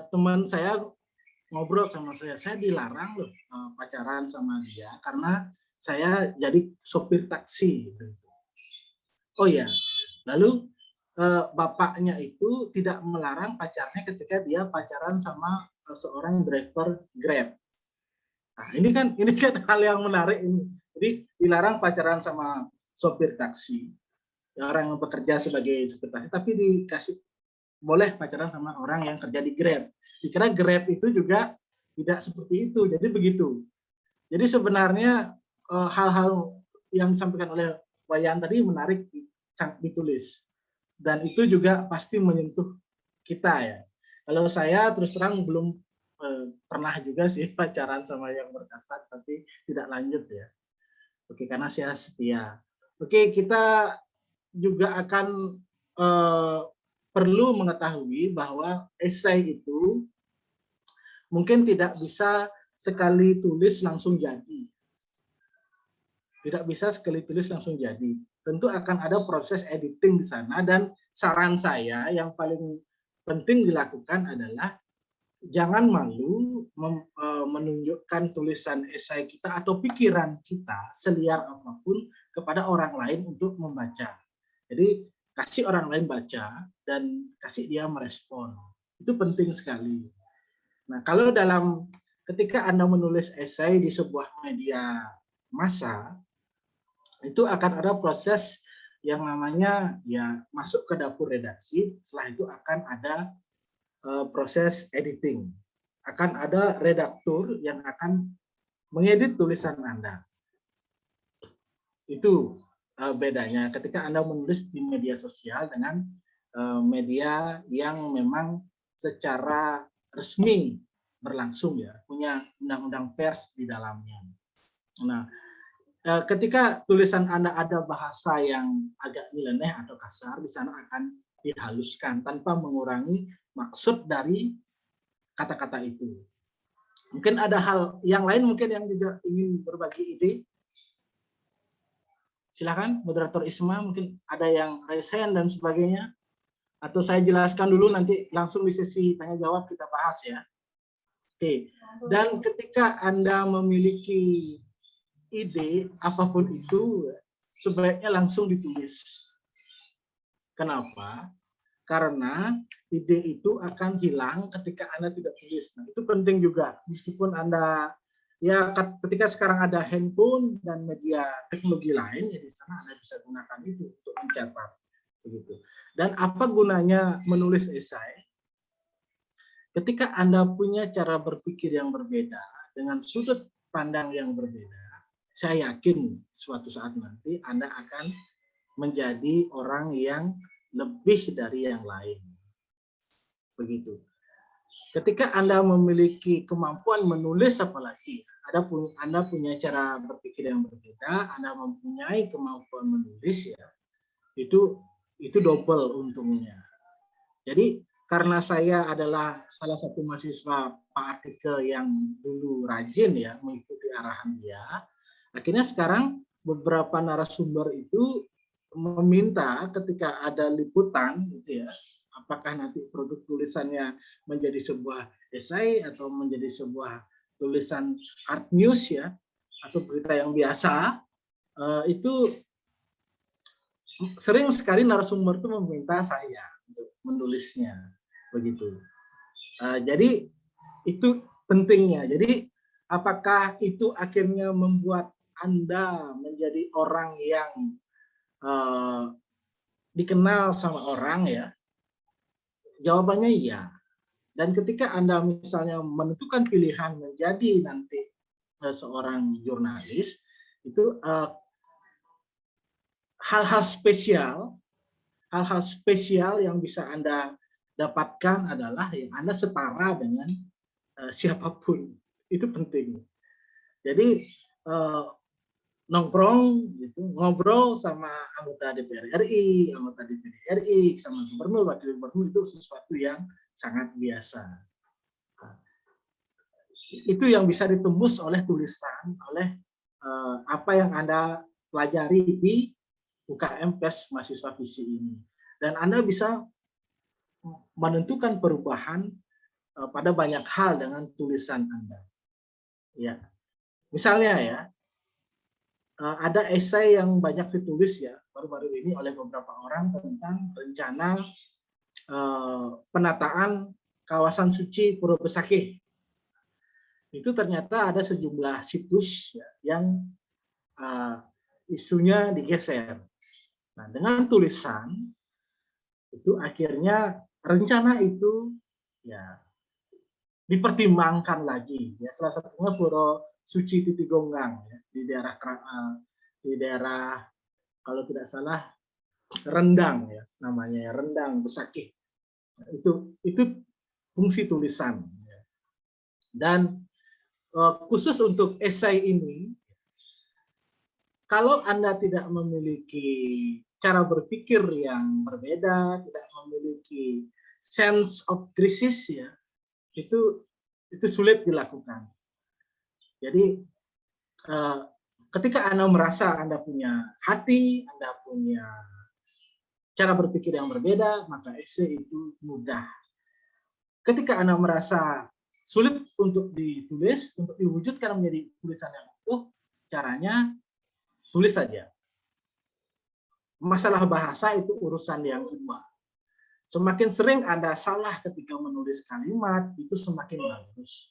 S5: teman saya ngobrol sama saya dilarang loh pacaran sama dia karena saya jadi sopir taksi. Oh ya, lalu bapaknya itu tidak melarang pacarnya ketika dia pacaran sama seorang driver Grab. Nah, ini kan hal yang menarik ini. Jadi dilarang pacaran sama sopir taksi, orang yang bekerja sebagai sopir taksi, tapi dikasih boleh pacaran sama orang yang kerja di Grab. Dikira Grab itu juga tidak seperti itu. Jadi begitu. Jadi sebenarnya hal-hal yang disampaikan oleh Wayan tadi menarik ditulis. Dan itu juga pasti menyentuh kita ya. Kalau saya terus terang belum pernah juga sih pacaran sama yang berkasta, tapi tidak lanjut ya. Oke, karena saya setia. Oke, kita juga akan perlu mengetahui bahwa esai itu mungkin tidak bisa sekali tulis langsung jadi. Tidak bisa sekali tulis langsung jadi. Tentu akan ada proses editing di sana, dan saran saya yang paling penting dilakukan adalah jangan malu menunjukkan tulisan esai kita atau pikiran kita seliar apapun kepada orang lain untuk membaca. Jadi kasih orang lain baca dan kasih dia merespon. Itu penting sekali. Nah, kalau ketika Anda menulis esai di sebuah media massa, itu akan ada proses yang namanya ya masuk ke dapur redaksi. Setelah itu akan ada proses editing. Akan ada redaktur yang akan mengedit tulisan Anda. Itu bedanya ketika Anda menulis di media sosial dengan media yang memang secara resmi berlangsung ya, punya undang-undang pers di dalamnya. Nah, ketika tulisan Anda ada bahasa yang agak nyeleneh atau kasar, di sana akan dihaluskan tanpa mengurangi maksud dari kata-kata itu. Mungkin ada hal yang lain mungkin yang juga ingin berbagi ide. Silakan, moderator Isma, mungkin ada yang raise hand dan sebagainya. Atau saya jelaskan dulu, nanti langsung di sesi tanya jawab kita bahas ya. Oke. Dan ketika Anda memiliki ide apapun itu, sebaiknya langsung ditulis. Kenapa? Karena ide itu akan hilang ketika Anda tidak tulis. Nah, itu penting juga. Meskipun Anda ya ketika sekarang ada handphone dan media teknologi lain, ya di sana Anda bisa gunakan itu untuk mencatat begitu. Dan apa gunanya menulis esai? Ketika Anda punya cara berpikir yang berbeda dengan sudut pandang yang berbeda, saya yakin suatu saat nanti Anda akan menjadi orang yang lebih dari yang lain. Begitu. Ketika Anda memiliki kemampuan menulis, apalagi Anda punya cara berpikir yang berbeda, Anda mempunyai kemampuan menulis ya, itu double untungnya. Jadi karena saya adalah salah satu mahasiswa Pak Artike yang dulu rajin ya mengikuti arahan dia, akhirnya sekarang beberapa narasumber itu meminta ketika ada liputan gitu ya, apakah nanti produk tulisannya menjadi sebuah esai atau menjadi sebuah tulisan art news ya, atau berita yang biasa, itu sering sekali narasumber itu meminta saya untuk menulisnya begitu. Jadi itu pentingnya. Jadi apakah itu akhirnya membuat Anda menjadi orang yang dikenal sama orang ya? Jawabannya iya. Dan ketika Anda misalnya menentukan pilihan menjadi nanti seorang jurnalis, itu hal-hal spesial yang bisa Anda dapatkan adalah yang Anda setara dengan siapapun. Itu penting. Jadi nongkrong gitu, ngobrol sama anggota DPR RI, anggota DPD RI, sama gubernur, wakil gubernur itu sesuatu yang sangat biasa. Itu yang bisa ditembus oleh tulisan, oleh apa yang Anda pelajari di UKM Pers Mahasiswa Visi ini. Dan Anda bisa menentukan perubahan pada banyak hal dengan tulisan Anda. Ya. Misalnya ya, ada esai yang banyak ditulis ya baru-baru ini oleh beberapa orang tentang rencana penataan kawasan suci Pura Besakih. Itu ternyata ada sejumlah situs ya, yang isunya digeser. Nah, dengan tulisan itu akhirnya rencana itu ya dipertimbangkan lagi. Ya, salah satunya Pura Suci Titigonggang ya, di daerah kalau tidak salah Rendang ya namanya, Rendang Besakih. Itu fungsi tulisan. Dan khusus untuk esai ini, kalau Anda tidak memiliki cara berpikir yang berbeda, tidak memiliki sense of crisis ya, itu sulit dilakukan. Jadi ketika Anda merasa Anda punya hati, Anda punya cara berpikir yang berbeda, maka esai itu mudah. Ketika Anda merasa sulit untuk ditulis, untuk diwujudkan menjadi tulisan yang utuh, caranya tulis saja. Masalah bahasa itu urusan yang kedua. Semakin sering Anda salah ketika menulis kalimat, itu semakin bagus.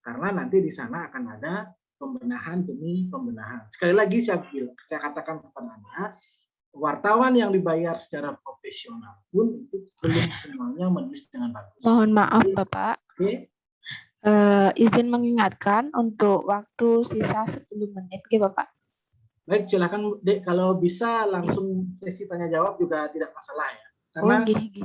S5: Karena nanti di sana akan ada pembenahan demi pembenahan. Sekali lagi saya katakan kepada Anda, wartawan yang dibayar secara profesional pun itu belum semuanya menulis dengan bagus.
S7: Mohon maaf Bapak.
S5: Oke.
S7: Izin mengingatkan untuk waktu sisa 10 menit, oke Bapak?
S5: Baik, silakan Dek, kalau bisa langsung sesi tanya jawab juga tidak masalah ya. Karena
S7: gini.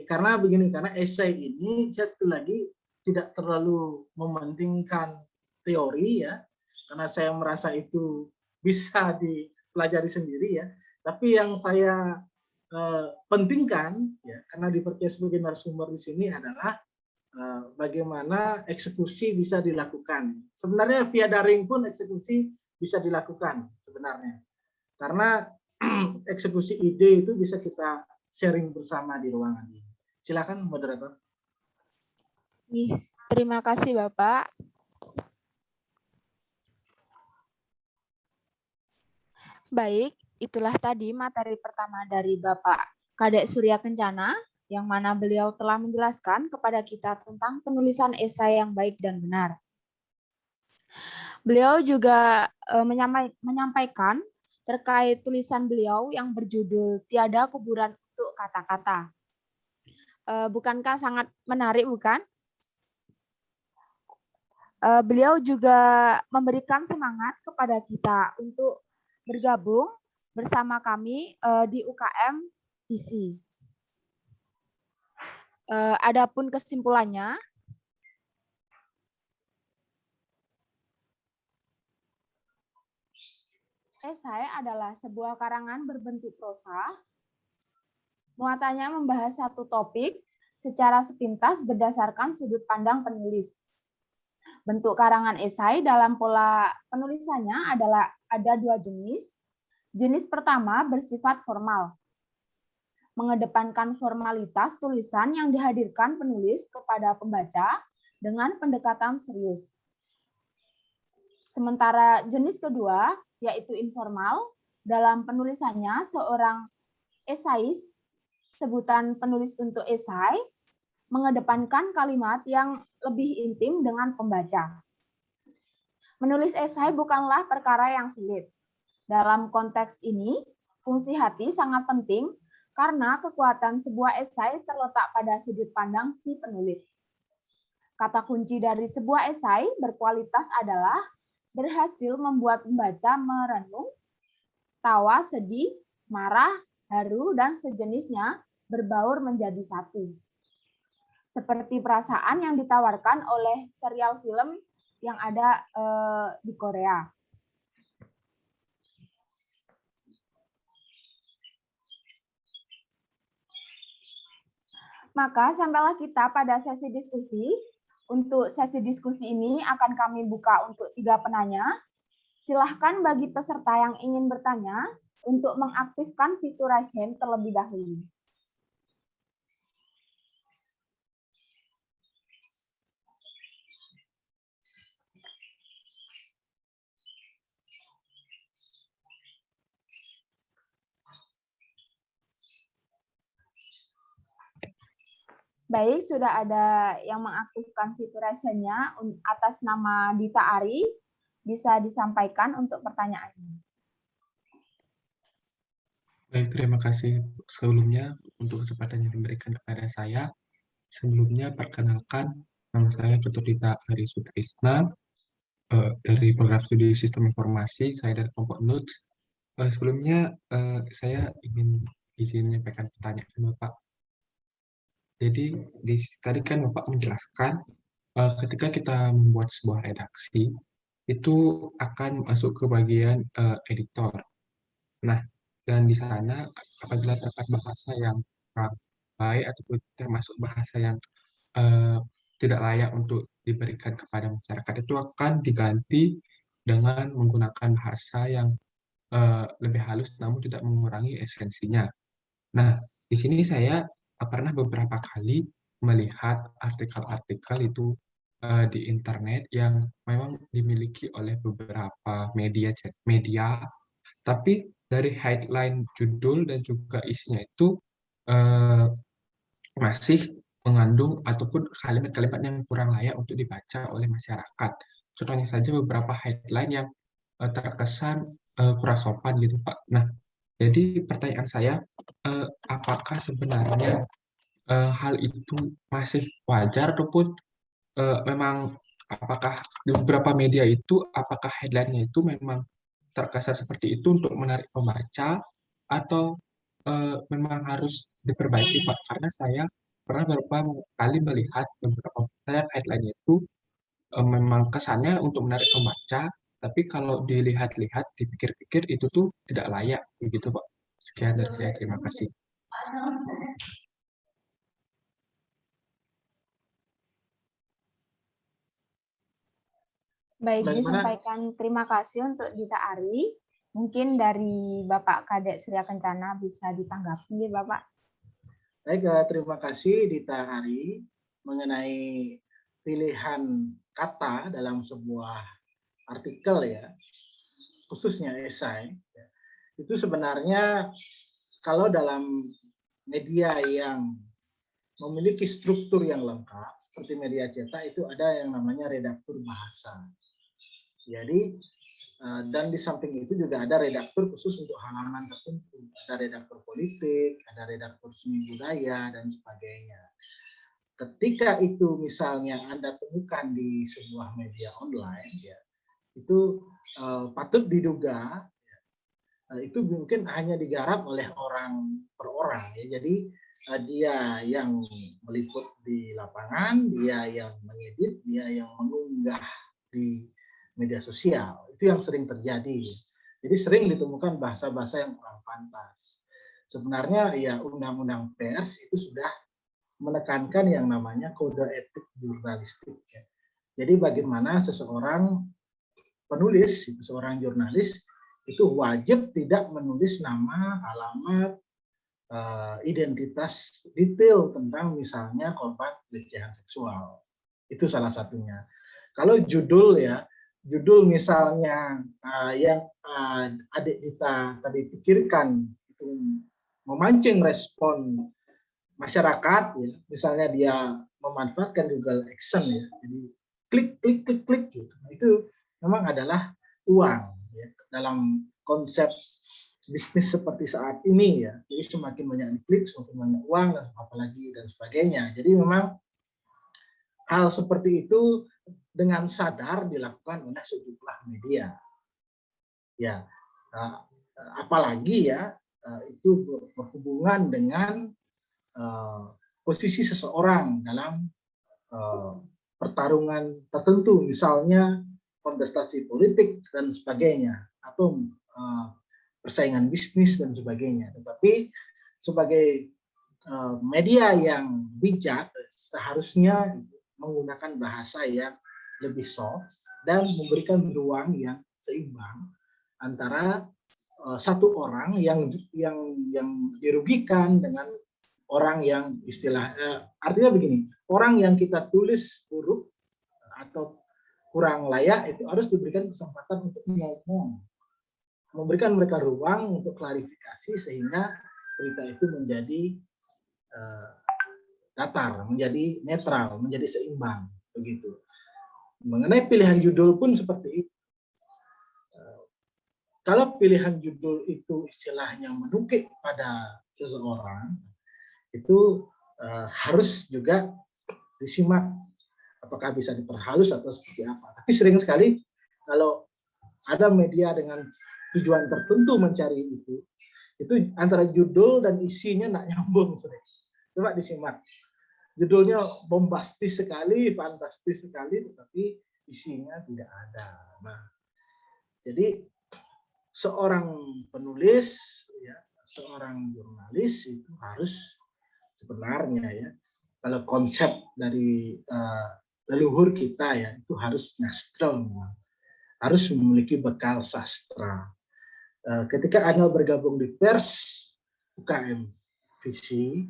S5: karena begini, karena esai ini saya sekali lagi tidak terlalu mementingkan teori ya, karena saya merasa itu bisa dipelajari sendiri ya. Tapi yang saya pentingkan ya, karena dipercaya sebagai narasumber di sini adalah bagaimana eksekusi bisa dilakukan. Sebenarnya via daring pun eksekusi bisa dilakukan sebenarnya. Karena eksekusi ide itu bisa kita sharing bersama di ruangan ini. Silakan moderator.
S7: Terima kasih Bapak. Baik, itulah tadi materi pertama dari Bapak Kadek Surya Kencana, yang mana beliau telah menjelaskan kepada kita tentang penulisan esai yang baik dan benar. Beliau juga menyampaikan terkait tulisan beliau yang berjudul Tiada Kuburan untuk Kata-kata. Bukankah sangat menarik, bukan? Beliau juga memberikan semangat kepada kita untuk bergabung bersama kami di UKM Visi. Adapun kesimpulannya, esai adalah sebuah karangan berbentuk prosa. Muatannya membahas satu topik secara sepintas berdasarkan sudut pandang penulis. Bentuk karangan esai dalam pola penulisannya adalah ada dua jenis. Jenis pertama bersifat formal, mengedepankan formalitas tulisan yang dihadirkan penulis kepada pembaca dengan pendekatan serius. Sementara jenis kedua, yaitu informal, dalam penulisannya seorang esais, sebutan penulis untuk esai, mengedepankan kalimat yang lebih intim dengan pembaca. Menulis esai bukanlah perkara yang sulit. Dalam konteks ini, fungsi hati sangat penting karena kekuatan sebuah esai terletak pada sudut pandang si penulis. Kata kunci dari sebuah esai berkualitas adalah berhasil membuat pembaca merenung, tawa, sedih, marah, haru, dan sejenisnya berbaur menjadi satu. Seperti perasaan yang ditawarkan oleh serial film yang ada di Korea. Maka sampailah kita pada sesi diskusi. Untuk sesi diskusi ini akan kami buka untuk 3 penanya. Silahkan bagi peserta yang ingin bertanya untuk mengaktifkan fitur raise hand terlebih dahulu. Baik, sudah ada yang mengaktifkan fitur raise hand-nya atas nama Dita Ari. Bisa disampaikan untuk pertanyaannya.
S8: Baik, terima kasih sebelumnya untuk kesempatan yang diberikan kepada saya. Sebelumnya, perkenalkan, nama saya Dr. Dita Ari Sutrisna, dari program studi Sistem Informasi, saya dari kelompok NUTS. Sebelumnya, saya ingin izin menyampaikan pertanyaan Bapak. Jadi, tadi kan Bapak menjelaskan, ketika kita membuat sebuah redaksi, itu akan masuk ke bagian editor. Nah, dan di sana apabila terdapat bahasa yang kurang baik ataupun termasuk bahasa yang tidak layak untuk diberikan kepada masyarakat, itu akan diganti dengan menggunakan bahasa yang lebih halus namun tidak mengurangi esensinya. Nah, di sini saya pernah beberapa kali melihat artikel-artikel itu di internet yang memang dimiliki oleh beberapa media, tapi dari headline judul dan juga isinya itu masih mengandung ataupun kalimat-kalimat yang kurang layak untuk dibaca oleh masyarakat. Contohnya saja beberapa headline yang terkesan kurang sopan gitu, Pak. Nah, jadi pertanyaan saya, apakah sebenarnya hal itu masih wajar ataupun memang apakah di beberapa media itu apakah headline-nya itu memang terkesan seperti itu untuk menarik pembaca atau memang harus diperbaiki, Pak, karena saya pernah beberapa kali melihat beberapa headline itu memang kesannya untuk menarik pembaca, tapi kalau dilihat-lihat, dipikir-pikir itu tuh tidak layak, begitu, Pak. Sekian dari saya, terima kasih.
S7: Baik,
S5: Bagaimana?
S7: disampaikan terima kasih untuk Dita Ari. Mungkin dari Bapak Kadek Surya Kencana bisa ditanggapi, ya, Bapak.
S5: Baik, terima kasih Dita Ari mengenai pilihan kata dalam sebuah artikel ya, khususnya esai. Itu sebenarnya kalau dalam media yang memiliki struktur yang lengkap seperti media cetak itu ada yang namanya redaktur bahasa. Jadi dan di samping itu juga ada redaktur khusus untuk halaman tertentu. Ada redaktur politik, ada redaktur seni budaya, dan sebagainya. Ketika itu misalnya Anda temukan di sebuah media online, ya, itu patut diduga itu mungkin hanya digarap oleh orang per orang. Ya. Jadi dia yang meliput di lapangan, dia yang mengedit, dia yang mengunggah di media sosial. Itu yang sering terjadi. Jadi sering ditemukan bahasa-bahasa yang kurang pantas. Sebenarnya ya undang-undang pers itu sudah menekankan yang namanya kode etik jurnalistik. Ya. Jadi bagaimana seseorang penulis, seorang jurnalis itu wajib tidak menulis nama, alamat, identitas detail tentang misalnya korban pelecehan seksual. Itu salah satunya. Kalau judul ya, judul misalnya yang adik Dita tadi pikirkan itu memancing respon masyarakat, ya, misalnya dia memanfaatkan Google Action ya, jadi klik gitu. Itu memang adalah uang ya, dalam konsep bisnis seperti saat ini ya. Jadi semakin banyak diklik, semakin banyak uang dan apalagi dan sebagainya. Jadi memang hal seperti itu dengan sadar dilakukan oleh sejumlah media. Ya, apalagi ya itu berhubungan dengan posisi seseorang dalam pertarungan tertentu, misalnya kontestasi politik dan sebagainya, atau persaingan bisnis dan sebagainya. Tetapi sebagai media yang bijak seharusnya menggunakan bahasa yang lebih soft dan memberikan ruang yang seimbang antara satu orang yang dirugikan dengan orang yang artinya begini, orang yang kita tulis buruk atau kurang layak itu harus diberikan kesempatan untuk ngomong, memberikan mereka ruang untuk klarifikasi sehingga berita itu menjadi datar, menjadi netral, menjadi seimbang, begitu. Mengenai pilihan judul pun seperti itu. Kalau pilihan judul itu istilahnya menukik pada seseorang, itu harus juga disimak apakah bisa diperhalus atau seperti apa. Tapi sering sekali kalau ada media dengan tujuan tertentu mencari itu antara judul dan isinya tidak nyambung sering. Coba disimak. Judulnya bombastis sekali, fantastis sekali, tetapi isinya tidak ada. Nah, jadi seorang penulis, ya, seorang jurnalis itu harus sebenarnya ya, kalau konsep dari leluhur kita ya, itu harus nyastral, harus memiliki bekal sastra. Ketika Anda bergabung di pers UKM Visi,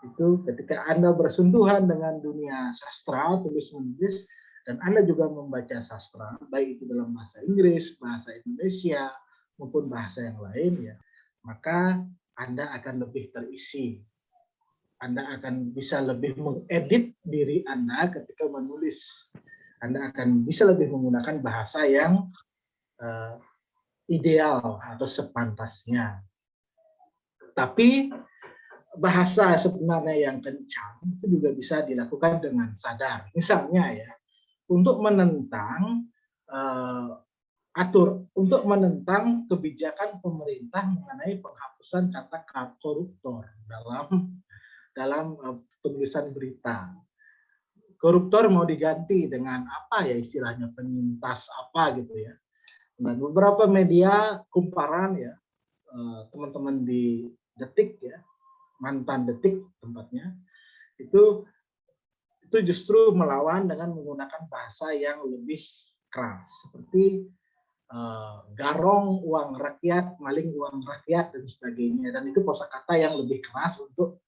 S5: itu ketika Anda bersentuhan dengan dunia sastra, tulis-menulis, dan Anda juga membaca sastra, baik itu dalam bahasa Inggris, bahasa Indonesia, maupun bahasa yang lain, ya, maka Anda akan lebih terisi. Anda akan bisa lebih mengedit diri Anda ketika menulis. Anda akan bisa lebih menggunakan bahasa yang ideal atau sepantasnya. Tapi bahasa sebenarnya yang kencang itu juga bisa dilakukan dengan sadar. Misalnya ya, untuk menentang atur untuk menentang kebijakan pemerintah mengenai penghapusan kata koruptor dalam penulisan berita. Koruptor mau diganti dengan apa ya istilahnya, penyintas apa gitu ya. Nah, beberapa media kumparan ya, teman-teman di Detik ya, mantan Detik tempatnya, itu justru melawan dengan menggunakan bahasa yang lebih keras seperti garong uang rakyat, maling uang rakyat dan sebagainya, dan itu kosakata yang lebih keras untuk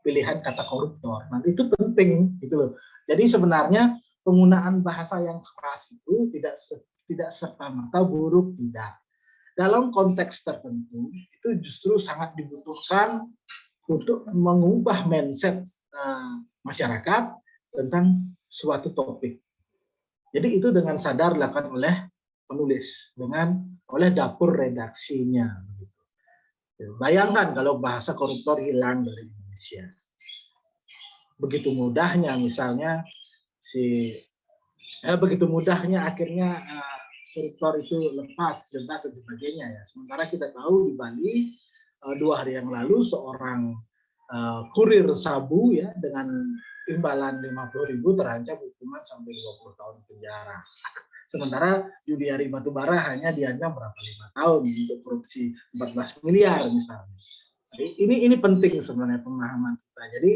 S5: pilihan kata koruptor. Nah, itu penting gitu loh. Jadi sebenarnya penggunaan bahasa yang keras itu tidak serta-merta buruk, tidak. Dalam konteks tertentu itu justru sangat dibutuhkan untuk mengubah mindset masyarakat tentang suatu topik. Jadi itu dengan sadar dilakukan oleh penulis, oleh dapur redaksinya. Bayangkan kalau bahasa koruptor hilang dari Indonesia. Begitu mudahnya misalnya begitu mudahnya akhirnya koruptor itu lepas, bebas dan sebagainya ya. Sementara kita tahu di Bali 2 hari yang lalu seorang kurir sabu ya dengan imbalan 50.000 terancam hukuman sampai 20 tahun penjara. Sementara Juliari Batubara hanya diancam berapa 5 tahun untuk korupsi 14 miliar misalnya. Jadi ini penting sebenarnya pemahaman kita. Jadi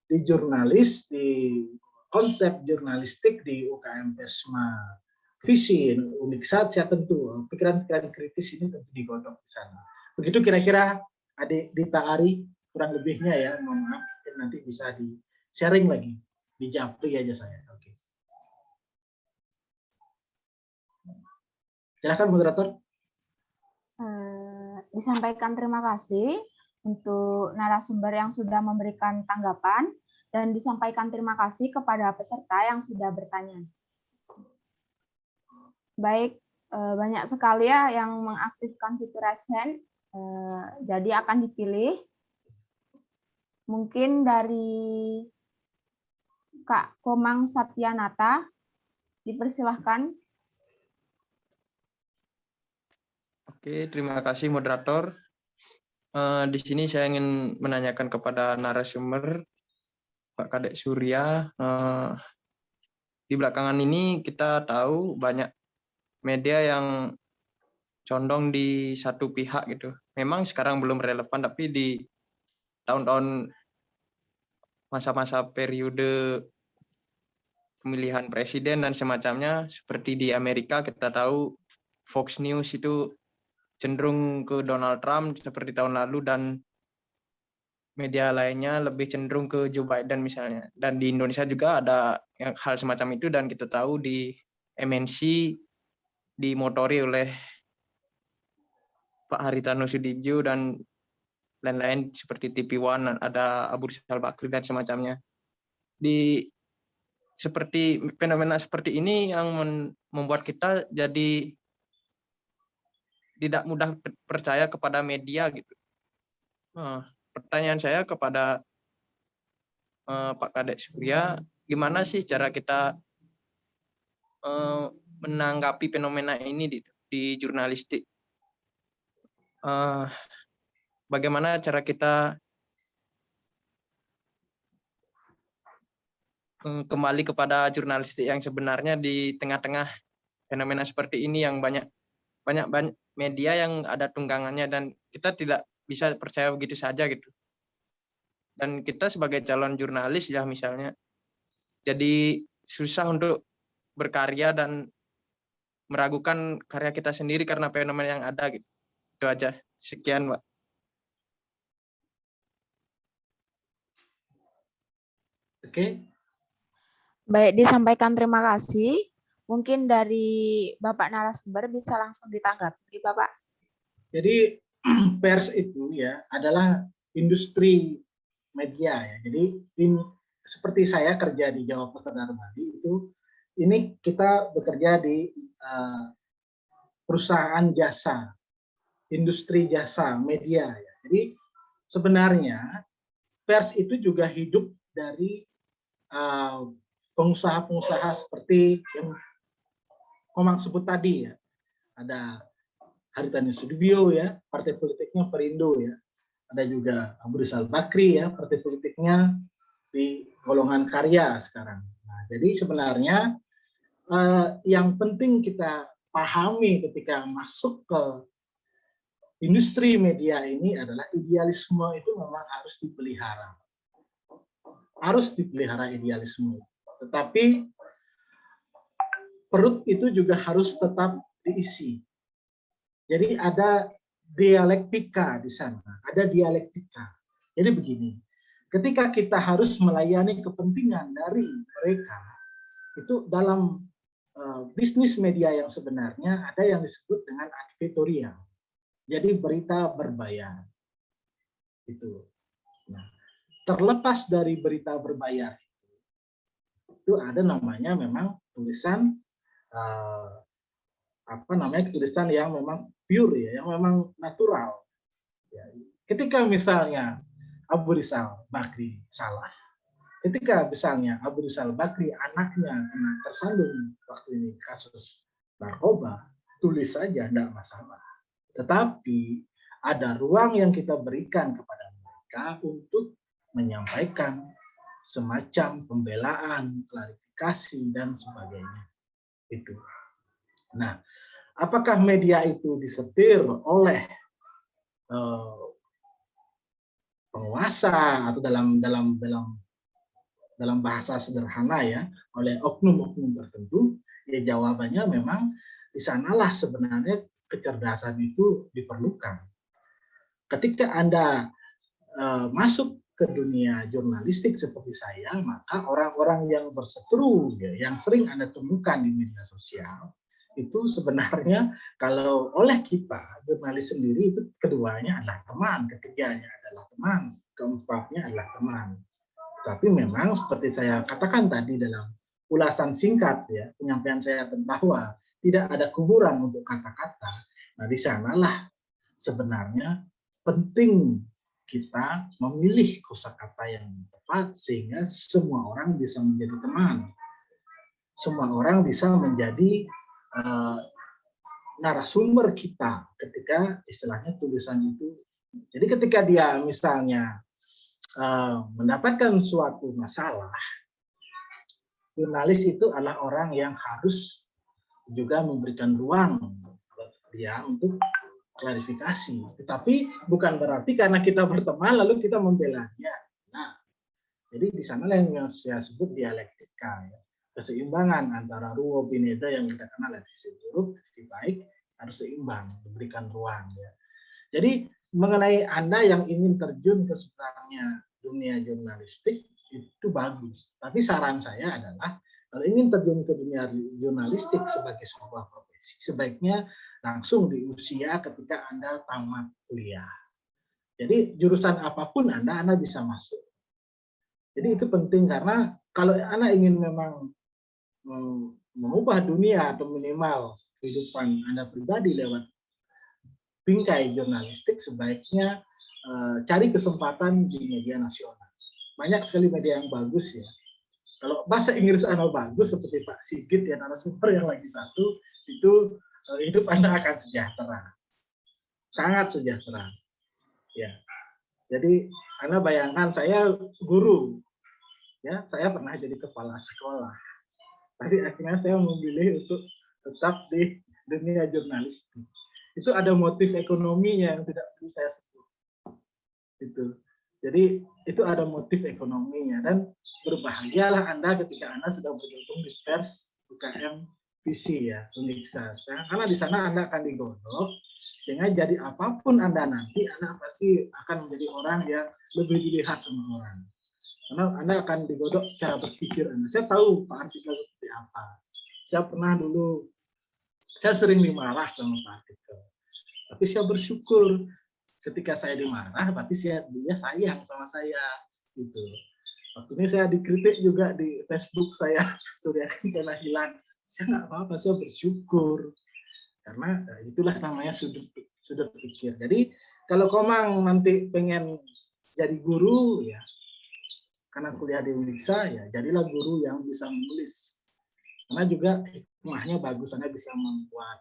S5: di jurnalis, di konsep jurnalistik di UKM Persma visi Uniksat, saya tentu pikiran-pikiran kritis ini tentu digodok di sana. Begitu kira-kira Adik Dita Ari, kurang lebihnya ya, mohon maaf, nanti bisa di sharing lagi, di japri aja saya. Oke. Silakan moderator.
S7: Disampaikan terima kasih untuk narasumber yang sudah memberikan tanggapan dan disampaikan terima kasih kepada peserta yang sudah bertanya. Baik, banyak sekali ya yang mengaktifkan fitur raise hand, jadi akan dipilih. Mungkin dari Kak Komang Satyanata, dipersilahkan.
S2: Oke, terima kasih moderator. Di sini saya ingin menanyakan kepada narasumber, Pak Kadek Surya. Di belakangan ini kita tahu banyak media yang condong di satu pihak gitu. Memang sekarang belum relevan, tapi di tahun-tahun masa-masa periode pemilihan presiden dan semacamnya, seperti di Amerika kita tahu Fox News itu cenderung ke Donald Trump seperti tahun lalu, dan media lainnya lebih cenderung ke Joe Biden misalnya. Dan di Indonesia juga ada hal semacam itu, dan kita tahu di MNC dimotori oleh Pak Haritanu Sudibyo dan lain-lain seperti TV One, ada Abu Rizal Bakri dan semacamnya. Seperti fenomena seperti ini yang membuat kita jadi tidak mudah percaya kepada media gitu. Pertanyaan saya kepada Pak Kadek Surya, gimana sih cara kita menanggapi fenomena ini di jurnalistik? Bagaimana cara kita kembali kepada jurnalistik yang sebenarnya di tengah-tengah fenomena seperti ini yang banyak media yang ada tunggangannya, dan kita tidak bisa percaya begitu saja gitu. Dan kita sebagai calon jurnalis ya misalnya, jadi susah untuk berkarya dan meragukan karya kita sendiri karena fenomena yang ada gitu. Itu aja. Sekian, Pak.
S5: Oke.
S7: Baik, disampaikan terima kasih. Mungkin dari Bapak narasumber bisa langsung ditanggapi, Bapak.
S5: Jadi pers itu ya adalah industri media ya. Jadi seperti saya kerja di Jawa Pesantren Bali itu, ini kita bekerja di perusahaan jasa, industri jasa media ya. Jadi sebenarnya pers itu juga hidup dari pengusaha-pengusaha seperti yang Komang sebut tadi ya, ada Haritanu Sudibyo ya, partai politiknya Perindo ya, ada juga Abu Rizal Bakri ya, partai politiknya di golongan karya sekarang. Nah, jadi sebenarnya yang penting kita pahami ketika masuk ke industri media ini adalah idealisme itu memang harus dipelihara. Harus dipelihara idealisme. Tetapi perut itu juga harus tetap diisi. Jadi ada dialektika di sana, ada dialektika. Jadi begini, ketika kita harus melayani kepentingan dari mereka, itu dalam bisnis media yang sebenarnya ada yang disebut dengan advertorial. Jadi berita berbayar. Itu. Nah, terlepas dari berita berbayar itu ada namanya memang tulisan tulisan yang memang pure ya, yang memang natural. Ya. Ketika misalnya Abu Rizal Bakri salah, ketika misalnya Abu Rizal Bakri anaknya tersandung waktu ini kasus narkoba, tulis saja, tidak masalah. Tetapi ada ruang yang kita berikan kepada mereka untuk menyampaikan semacam pembelaan, klarifikasi, dan sebagainya. Itu. Nah, apakah media itu disetir oleh penguasa atau dalam bahasa sederhana ya, oleh oknum-oknum tertentu? Ya jawabannya memang di sanalah sebenarnya kecerdasan itu diperlukan. Ketika Anda masuk ke dunia jurnalistik seperti saya, maka orang-orang yang berseteru, ya, yang sering Anda temukan di media sosial, itu sebenarnya kalau oleh kita, jurnalis sendiri, itu keduanya adalah teman, ketiganya adalah teman, keempatnya adalah teman. Tapi memang seperti saya katakan tadi dalam ulasan singkat, ya, penyampaian saya bahwa tidak ada kuburan untuk kata-kata. Nah, di sanalah sebenarnya penting kita memilih kosakata yang tepat sehingga semua orang bisa menjadi teman. Semua orang bisa menjadi narasumber kita ketika istilahnya tulisan itu. Jadi ketika dia misalnya mendapatkan suatu masalah, jurnalis itu adalah orang yang harus juga memberikan ruang dia untuk klarifikasi. Tetapi bukan berarti karena kita berteman lalu kita membela dia. Nah, jadi di sana yang saya sebut dialektika, ya. Keseimbangan antara ruo bineda yang kita kenal dari sisi buruk, sisi baik harus seimbang, diberikan ruang. Ya. Jadi mengenai Anda yang ingin terjun ke sebenarnya dunia jurnalistik itu bagus. Tapi saran saya adalah kalau ingin terjun ke dunia jurnalistik sebagai sebuah profesi, sebaiknya langsung di usia ketika Anda tamat kuliah. Jadi jurusan apapun Anda bisa masuk. Jadi itu penting karena kalau Anda ingin memang mengubah dunia atau minimal kehidupan Anda pribadi lewat bingkai jurnalistik, sebaiknya cari kesempatan di media nasional. Banyak sekali media yang bagus ya. Kalau bahasa Inggris Anda bagus seperti Pak Sigit ya, narasumber yang lagi satu, itu hidup Anda akan sejahtera. Sangat sejahtera. Ya. Jadi Anda bayangkan saya guru. Ya, saya pernah jadi kepala sekolah. Tapi akhirnya saya memilih untuk tetap di dunia jurnalistik. Itu ada motif ekonominya yang tidak perlu saya sebut. Itu. Jadi itu ada motif ekonominya dan berbahagialah Anda ketika Anda sudah bergabung di pers UKM Visi ya, Uniksa. Karena di sana Anda akan digodok sehingga jadi apapun Anda nanti, Anda pasti akan menjadi orang yang lebih dilihat sama orang. Karena Anda akan digodok cara berpikir Anda. Saya tahu Pak Artikel seperti apa. Saya pernah dulu, saya sering dimarah sama Pak Artikel. Tapi saya bersyukur ketika saya dimarah, berarti dia sayang sama saya. Gitu. Waktu ini saya dikritik juga di Facebook saya, Surya Kencana Hilang. Saya nggak apa-apa, saya bersyukur. Karena itulah namanya sudut pikir. Jadi kalau Komang nanti pengen jadi guru, ya karena kuliah di Uniksa, ya jadilah guru yang bisa menulis. Karena juga hikmahnya bagus, Anda bisa membuat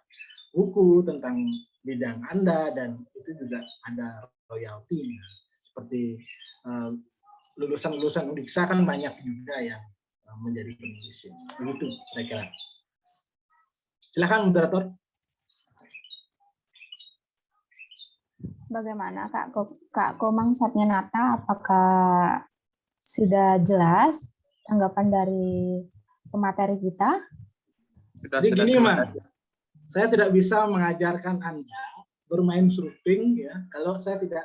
S5: buku tentang bidang Anda dan itu juga ada royaltinya. Seperti lulusan-lulusan Undiksa kan banyak juga yang menjadi penulis. Begitu kira-kira. Silakan moderator.
S7: Bagaimana Kak Komang Satyanata, apakah sudah jelas tanggapan dari pemateri kita?
S5: Jadi gini, Mang, saya tidak bisa mengajarkan Anda bermain surfing ya kalau saya tidak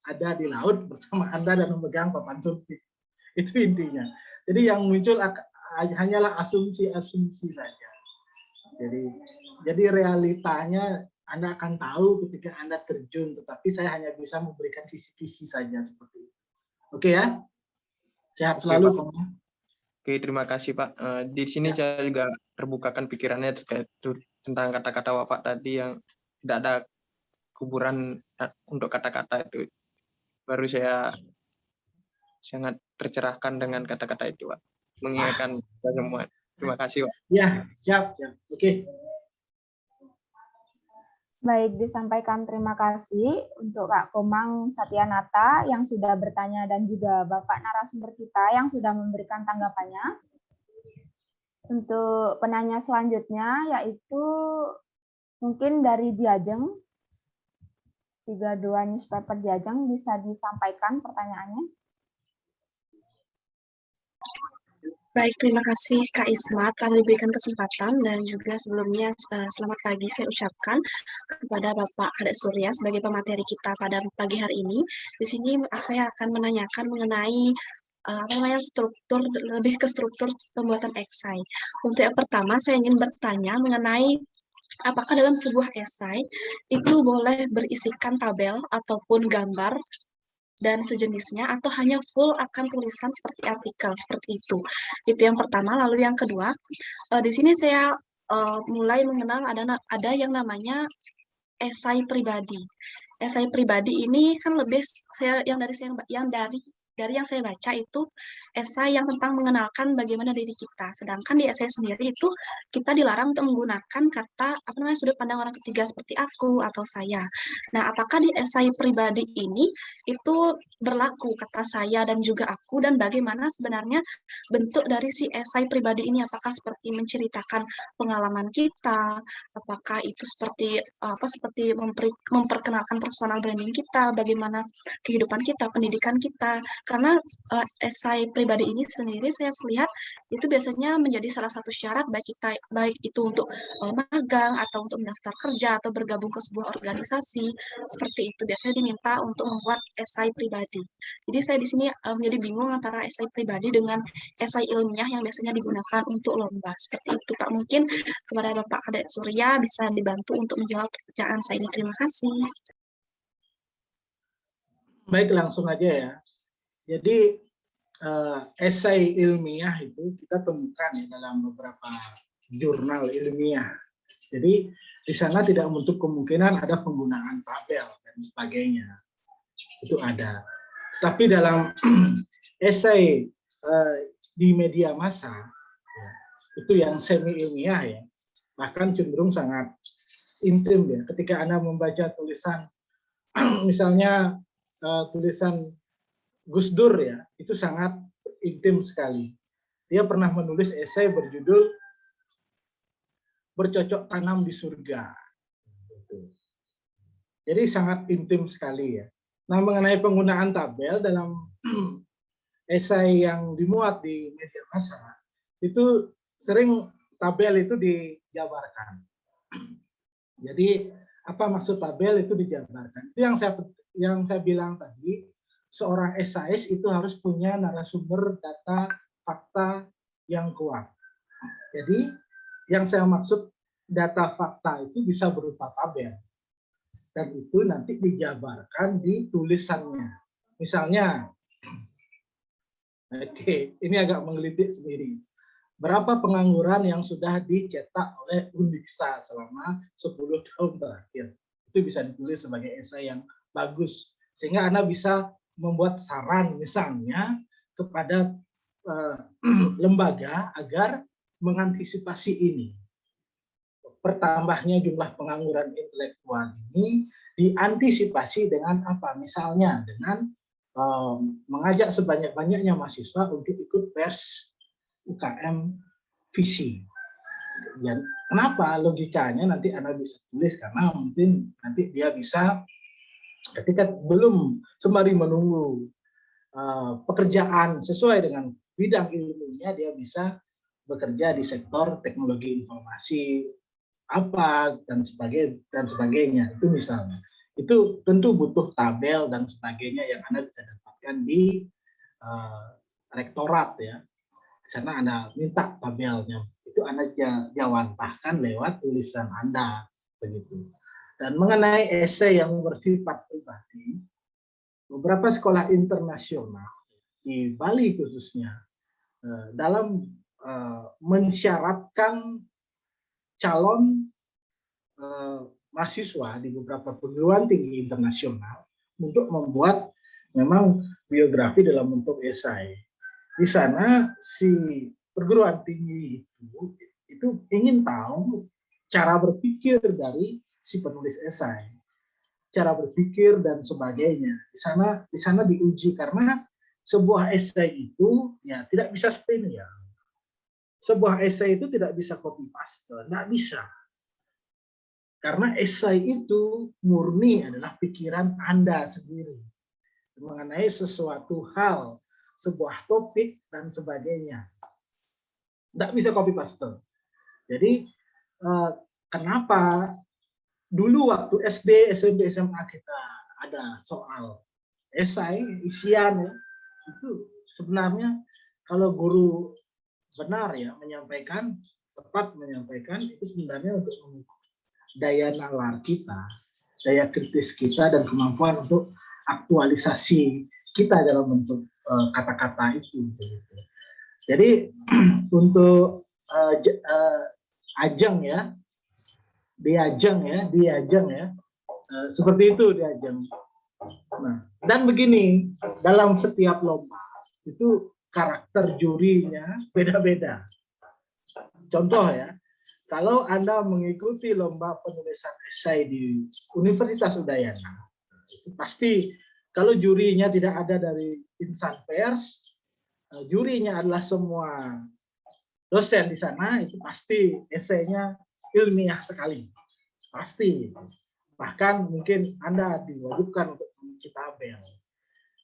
S5: ada di laut bersama Anda dan memegang papan surfing. Itu intinya. Jadi yang muncul hanyalah asumsi-asumsi saja. Jadi realitanya Anda akan tahu ketika Anda terjun, tetapi saya hanya bisa memberikan kisi-kisi saja seperti itu. Oke ya? Sehat selalu, Pak.
S2: Oke, terima kasih Pak. Di sini saya juga terbukakan pikirannya terkait tentang kata-kata Bapak tadi yang tidak ada kuburan untuk kata-kata itu. Baru saya sangat tercerahkan dengan kata-kata itu, Pak. Mengingatkan kita semua. Terima kasih, Pak.
S5: Ya, siap. Oke.
S7: Baik, disampaikan terima kasih untuk Kak Komang Satyanata yang sudah bertanya dan juga Bapak narasumber kita yang sudah memberikan tanggapannya. Untuk penanya selanjutnya yaitu mungkin dari Diajeng, 32 Newspaper Diajeng, bisa disampaikan pertanyaannya.
S9: Baik, terima kasih Kak Isma telah diberikan kesempatan dan juga sebelumnya selamat pagi saya ucapkan kepada Bapak Kadek Surya sebagai pemateri kita pada pagi hari ini. Di sini saya akan menanyakan mengenai struktur, lebih ke struktur pembuatan esai. Untuk yang pertama saya ingin bertanya mengenai apakah dalam sebuah esai itu boleh berisikan tabel ataupun gambar dan sejenisnya atau hanya full akan tulisan seperti artikel seperti itu. Itu yang pertama. Lalu yang kedua, di sini saya mulai mengenal ada yang namanya esai pribadi. Esai pribadi ini kan lebih dari yang saya baca itu esai yang tentang mengenalkan bagaimana diri kita. Sedangkan di esai sendiri itu kita dilarang untuk menggunakan kata sudut pandang orang ketiga seperti aku atau saya. Nah, apakah di esai pribadi ini itu berlaku kata saya dan juga aku, dan bagaimana sebenarnya bentuk dari si esai pribadi ini? Apakah seperti menceritakan pengalaman kita, apakah itu seperti memperkenalkan personal branding kita, bagaimana kehidupan kita, pendidikan kita. Karena esai pribadi ini sendiri saya lihat itu biasanya menjadi salah satu syarat baik itu untuk magang atau untuk mendaftar kerja atau bergabung ke sebuah organisasi seperti itu, biasanya diminta untuk membuat esai pribadi. Jadi saya di sini menjadi bingung antara esai pribadi dengan esai ilmiah yang biasanya digunakan untuk lomba seperti itu, Pak. Mungkin kepada Bapak Kadek Surya bisa dibantu untuk menjawab pertanyaan saya ini. Terima kasih.
S5: Baik, langsung aja ya. Jadi esai ilmiah itu kita temukan ya dalam beberapa jurnal ilmiah. Jadi di sana tidak menutup kemungkinan ada penggunaan tabel dan sebagainya. Itu ada. Tapi dalam esai di media massa ya, itu yang semi ilmiah ya, bahkan cenderung sangat intim ya. Ketika Anda membaca tulisan misalnya tulisan Gus Dur ya, itu sangat intim sekali. Dia pernah menulis esai berjudul Bercocok Tanam di Surga. Jadi sangat intim sekali ya. Nah, mengenai penggunaan tabel dalam esai yang dimuat di media massa, itu sering tabel itu dijabarkan. Jadi apa maksud tabel itu dijabarkan? Itu yang saya bilang tadi. Seorang esais itu harus punya narasumber data fakta yang kuat. Jadi yang saya maksud data fakta itu bisa berupa tabel. Dan itu nanti dijabarkan di tulisannya. Misalnya, oke, ini agak menggelitik sendiri. Berapa pengangguran yang sudah dicetak oleh Undiksa selama 10 tahun terakhir? Itu bisa ditulis sebagai esai yang bagus. Sehingga Anda bisa membuat saran misalnya kepada lembaga agar mengantisipasi ini. Bertambahnya jumlah pengangguran intelektual ini diantisipasi dengan apa? Misalnya dengan mengajak sebanyak-banyaknya mahasiswa untuk ikut pers UKM visi. Ya, kenapa? Logikanya nanti Anda bisa tulis karena mungkin nanti dia bisa ketika belum sembari menunggu pekerjaan sesuai dengan bidang ilmunya, dia bisa bekerja di sektor teknologi informasi apa dan sebagainya. Itu misalnya. Itu tentu butuh tabel dan sebagainya yang Anda bisa dapatkan di rektorat ya. Di sana Anda minta tabelnya. Itu Anda jawantahkan lewat tulisan Anda begitu. Dan mengenai esai yang bersifat pribadi, beberapa sekolah internasional di Bali khususnya dalam mensyaratkan calon mahasiswa di beberapa perguruan tinggi internasional untuk membuat memang biografi dalam bentuk esai. Di sana si perguruan tinggi itu ingin tahu cara berpikir dari si penulis esai, cara berpikir dan sebagainya. Di sana diuji karena sebuah esai itu ya tidak bisa spesial. Sebuah esai itu tidak bisa copy paste, tidak bisa. Karena esai itu murni adalah pikiran Anda sendiri mengenai sesuatu hal, sebuah topik dan sebagainya. Tidak bisa copy paste. Jadi kenapa dulu waktu SD, SMP, SMA kita ada soal esai, isian ya, itu sebenarnya kalau guru benar ya menyampaikan, tepat menyampaikan, itu sebenarnya untuk mengukur daya nalar kita, daya kritis kita, dan kemampuan untuk aktualisasi kita dalam bentuk kata-kata itu. Jadi untuk ajang ya, diajang ya, seperti itu diajang. Nah, dan begini, dalam setiap lomba itu karakter jurinya beda-beda. Contoh ya, kalau Anda mengikuti lomba penulisan esai di Universitas Udayana, itu pasti kalau jurinya tidak ada dari insan pers, jurinya adalah semua dosen di sana, itu pasti esainya ilmiah sekali. Pasti. Bahkan mungkin Anda diwajibkan untuk memiliki tabel.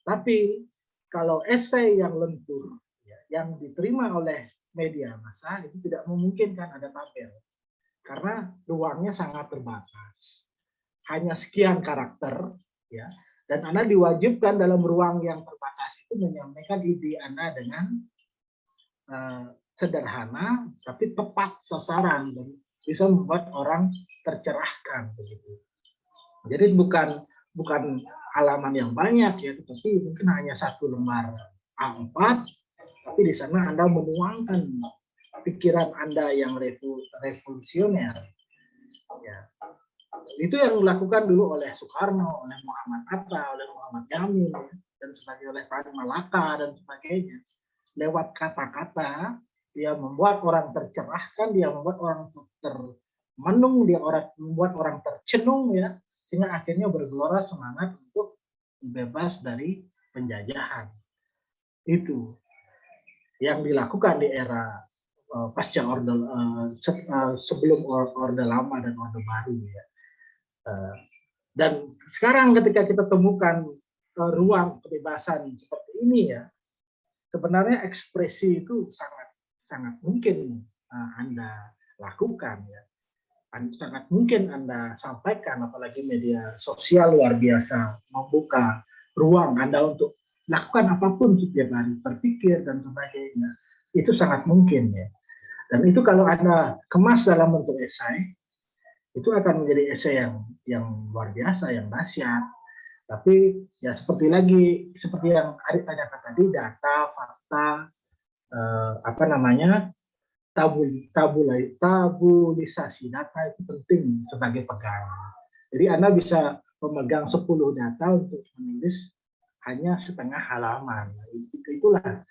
S5: Tapi kalau esai yang lentur, yang diterima oleh media massa, itu tidak memungkinkan ada tabel. Karena ruangnya sangat terbatas. Hanya sekian karakter, ya, dan Anda diwajibkan dalam ruang yang terbatas itu menyampaikan ide Anda dengan sederhana, tapi tepat sasaran, dan bisa membuat orang tercerahkan. Begitu. Jadi bukan halaman yang banyak ya, tetapi mungkin hanya satu lembar A4, tapi di sana Anda menuangkan pikiran Anda yang revolusioner. Ya. Itu yang dilakukan dulu oleh Soekarno, oleh Muhammad Hatta, oleh Muhammad Jamil, dan sebagainya, oleh Pak Malaka dan sebagainya. Lewat kata-kata, dia membuat orang tercerahkan, dia membuat orang termenung, dia membuat orang tercenung ya. Sehingga akhirnya bergelora semangat untuk bebas dari penjajahan. Itu yang dilakukan di era pasca orde, sebelum orde lama dan orde baru ya. Dan sekarang ketika kita temukan ruang kebebasan seperti ini ya, sebenarnya ekspresi itu sangat mungkin Anda lakukan ya. Sangat mungkin Anda sampaikan, apalagi media sosial luar biasa membuka ruang Anda untuk lakukan apapun setiap hari, berpikir dan sebagainya. Itu sangat mungkin ya. Dan itu kalau Anda kemas dalam bentuk esai, itu akan menjadi esai yang luar biasa, yang dahsyat. Tapi ya seperti yang Arik tanyakan tadi, data, fakta, tabulisasi data itu penting sebagai pegangan. Jadi Anda bisa memegang 10 data untuk menulis hanya setengah halaman. Itulah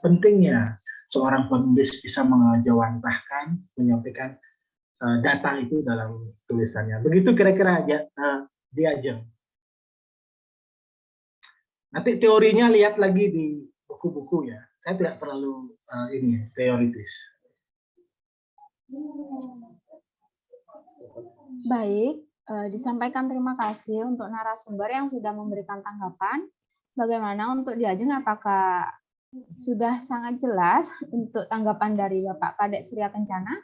S5: pentingnya. seorang penulis bisa mengejawantahkan, menyampaikan data itu dalam tulisannya. Begitu kira-kira aja Diajeng. Nanti teorinya lihat lagi di buku-buku ya. Saya tidak terlalu teoritis.
S7: Baik, disampaikan terima kasih untuk narasumber yang sudah memberikan tanggapan. Bagaimana untuk Diajeng, apakah sudah sangat jelas untuk tanggapan dari Bapak Kadek Surya Kencana?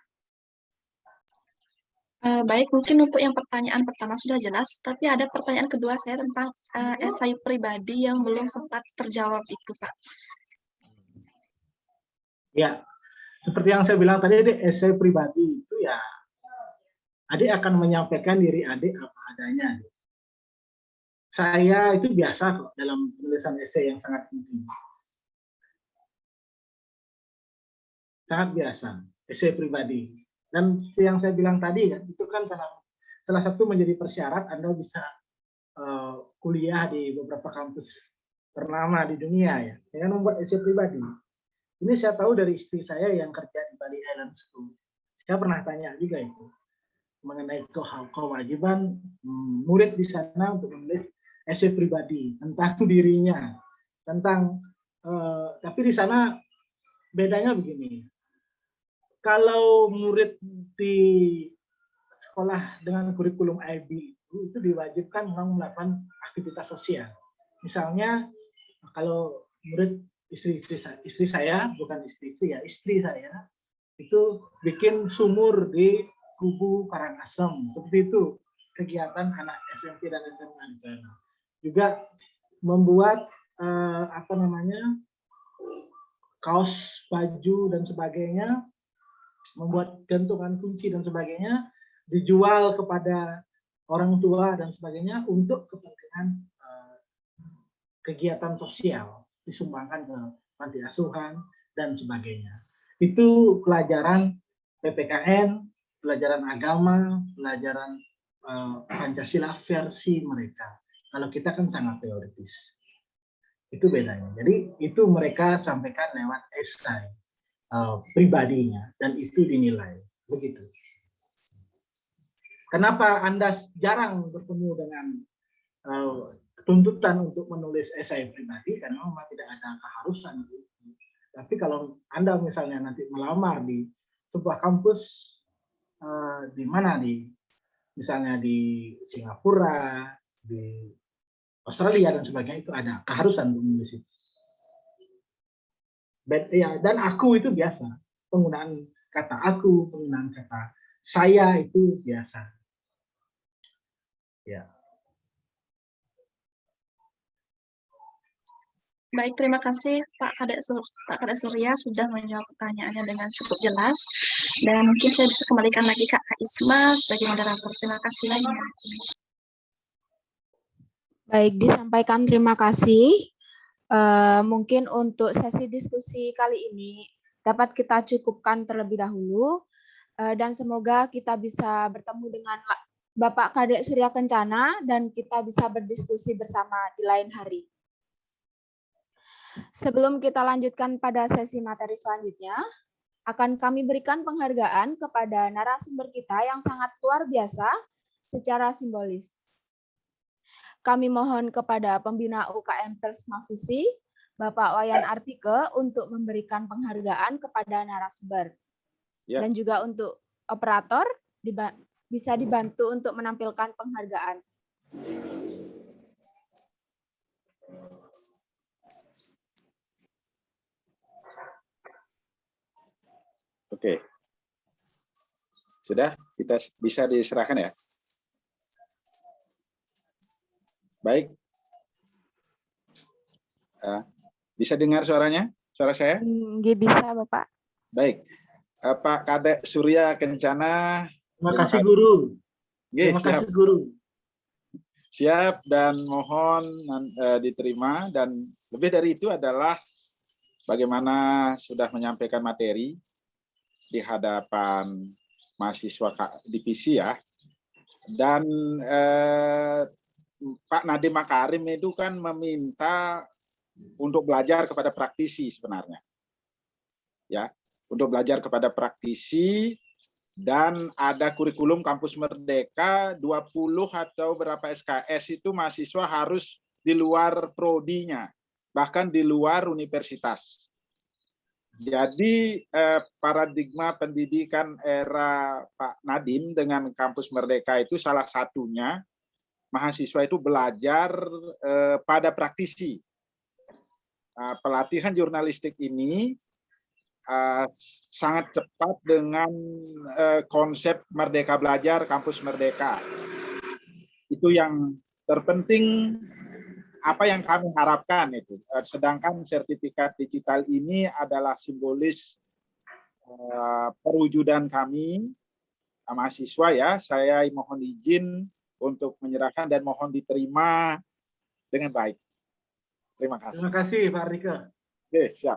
S9: Baik, mungkin untuk yang pertanyaan pertama sudah jelas, tapi ada pertanyaan kedua saya tentang esai pribadi yang belum sempat terjawab itu, Pak.
S5: Ya, seperti yang saya bilang tadi, esai pribadi itu ya, adik akan menyampaikan diri adik apa adanya. Saya itu biasa kok dalam penulisan esai yang sangat penting. Sangat biasa, esai pribadi. Dan seperti yang saya bilang tadi, kan, itu kan salah satu menjadi persyarat Anda bisa kuliah di beberapa kampus ternama di dunia ya, dengan membuat esai pribadi. Ini saya tahu dari istri saya yang kerja di Bali Island School. Saya pernah tanya juga itu mengenai kewajiban murid di sana untuk menulis esai pribadi tentang dirinya, tentang tapi di sana bedanya begini. Kalau murid di sekolah dengan kurikulum IB itu diwajibkan melakukan aktivitas sosial. Misalnya kalau murid istri saya, bukan istri saya itu bikin sumur di Kubu Karangasem, seperti itu kegiatan anak SMP dan SMA di sana. Juga membuat kaos, baju dan sebagainya, membuat gantungan kunci dan sebagainya, dijual kepada orang tua dan sebagainya untuk kepentingan kegiatan sosial, disumbangkan ke panti asuhan dan sebagainya. Itu pelajaran PPKN, pelajaran agama, pelajaran Pancasila versi mereka. Kalau kita kan sangat teoritis. Itu bedanya. Jadi itu mereka sampaikan lewat esai pribadinya dan itu dinilai begitu. Kenapa Anda jarang bertemu dengan tuntutan untuk menulis esai pribadi? Karena memang tidak ada keharusan. Tapi kalau Anda misalnya nanti melamar di sebuah kampus di mana, misalnya di Singapura, di Australia dan sebagainya, itu ada keharusan untuk menulis itu. Ya, dan aku itu biasa, penggunaan kata aku, penggunaan kata saya itu biasa. Ya.
S9: Baik, terima kasih Pak Kadek Surya sudah menjawab pertanyaannya dengan cukup jelas. Dan mungkin saya bisa kembalikan lagi Kak Isma sebagai moderator. Terima kasih banyak.
S7: Baik, disampaikan terima kasih. Mungkin untuk sesi diskusi kali ini dapat kita cukupkan terlebih dahulu, dan semoga kita bisa bertemu dengan Bapak Kadek Surya Kencana dan kita bisa berdiskusi bersama di lain hari. Sebelum kita lanjutkan pada sesi materi selanjutnya, akan kami berikan penghargaan kepada narasumber kita yang sangat luar biasa secara simbolis. Kami mohon kepada pembina UKM Persmavisi, Bapak Wayan Artike, untuk memberikan penghargaan kepada narasumber. Ya. Dan juga untuk operator, bisa dibantu untuk menampilkan penghargaan.
S1: Oke. Sudah, kita bisa diserahkan ya? Baik. Bisa dengar suaranya? Suara saya?
S7: Bisa, Bapak.
S1: Baik. Pak Kadek Surya Kencana.
S5: Terima kasih, Guru.
S1: Terima kasih, Guru. Siap dan mohon diterima. Dan lebih dari itu adalah bagaimana sudah menyampaikan materi di hadapan mahasiswa divisi ya. Dan Pak Nadiem Makarim itu kan meminta untuk belajar kepada praktisi sebenarnya. ya, untuk belajar kepada praktisi. Dan ada kurikulum Kampus Merdeka 20 atau berapa SKS itu mahasiswa harus di luar prodinya, bahkan di luar universitas. Jadi paradigma pendidikan era Pak Nadiem dengan Kampus Merdeka itu salah satunya mahasiswa itu belajar pada praktisi. Pelatihan jurnalistik ini sangat cepat dengan konsep Merdeka Belajar, Kampus Merdeka. Itu yang terpenting, apa yang kami harapkan itu. Sedangkan sertifikat digital ini adalah simbolis perwujudan kami, mahasiswa ya. Saya mohon izin untuk menyerahkan dan mohon diterima dengan baik. Terima kasih.
S5: Terima kasih Pak Rike.
S1: Oke, siap.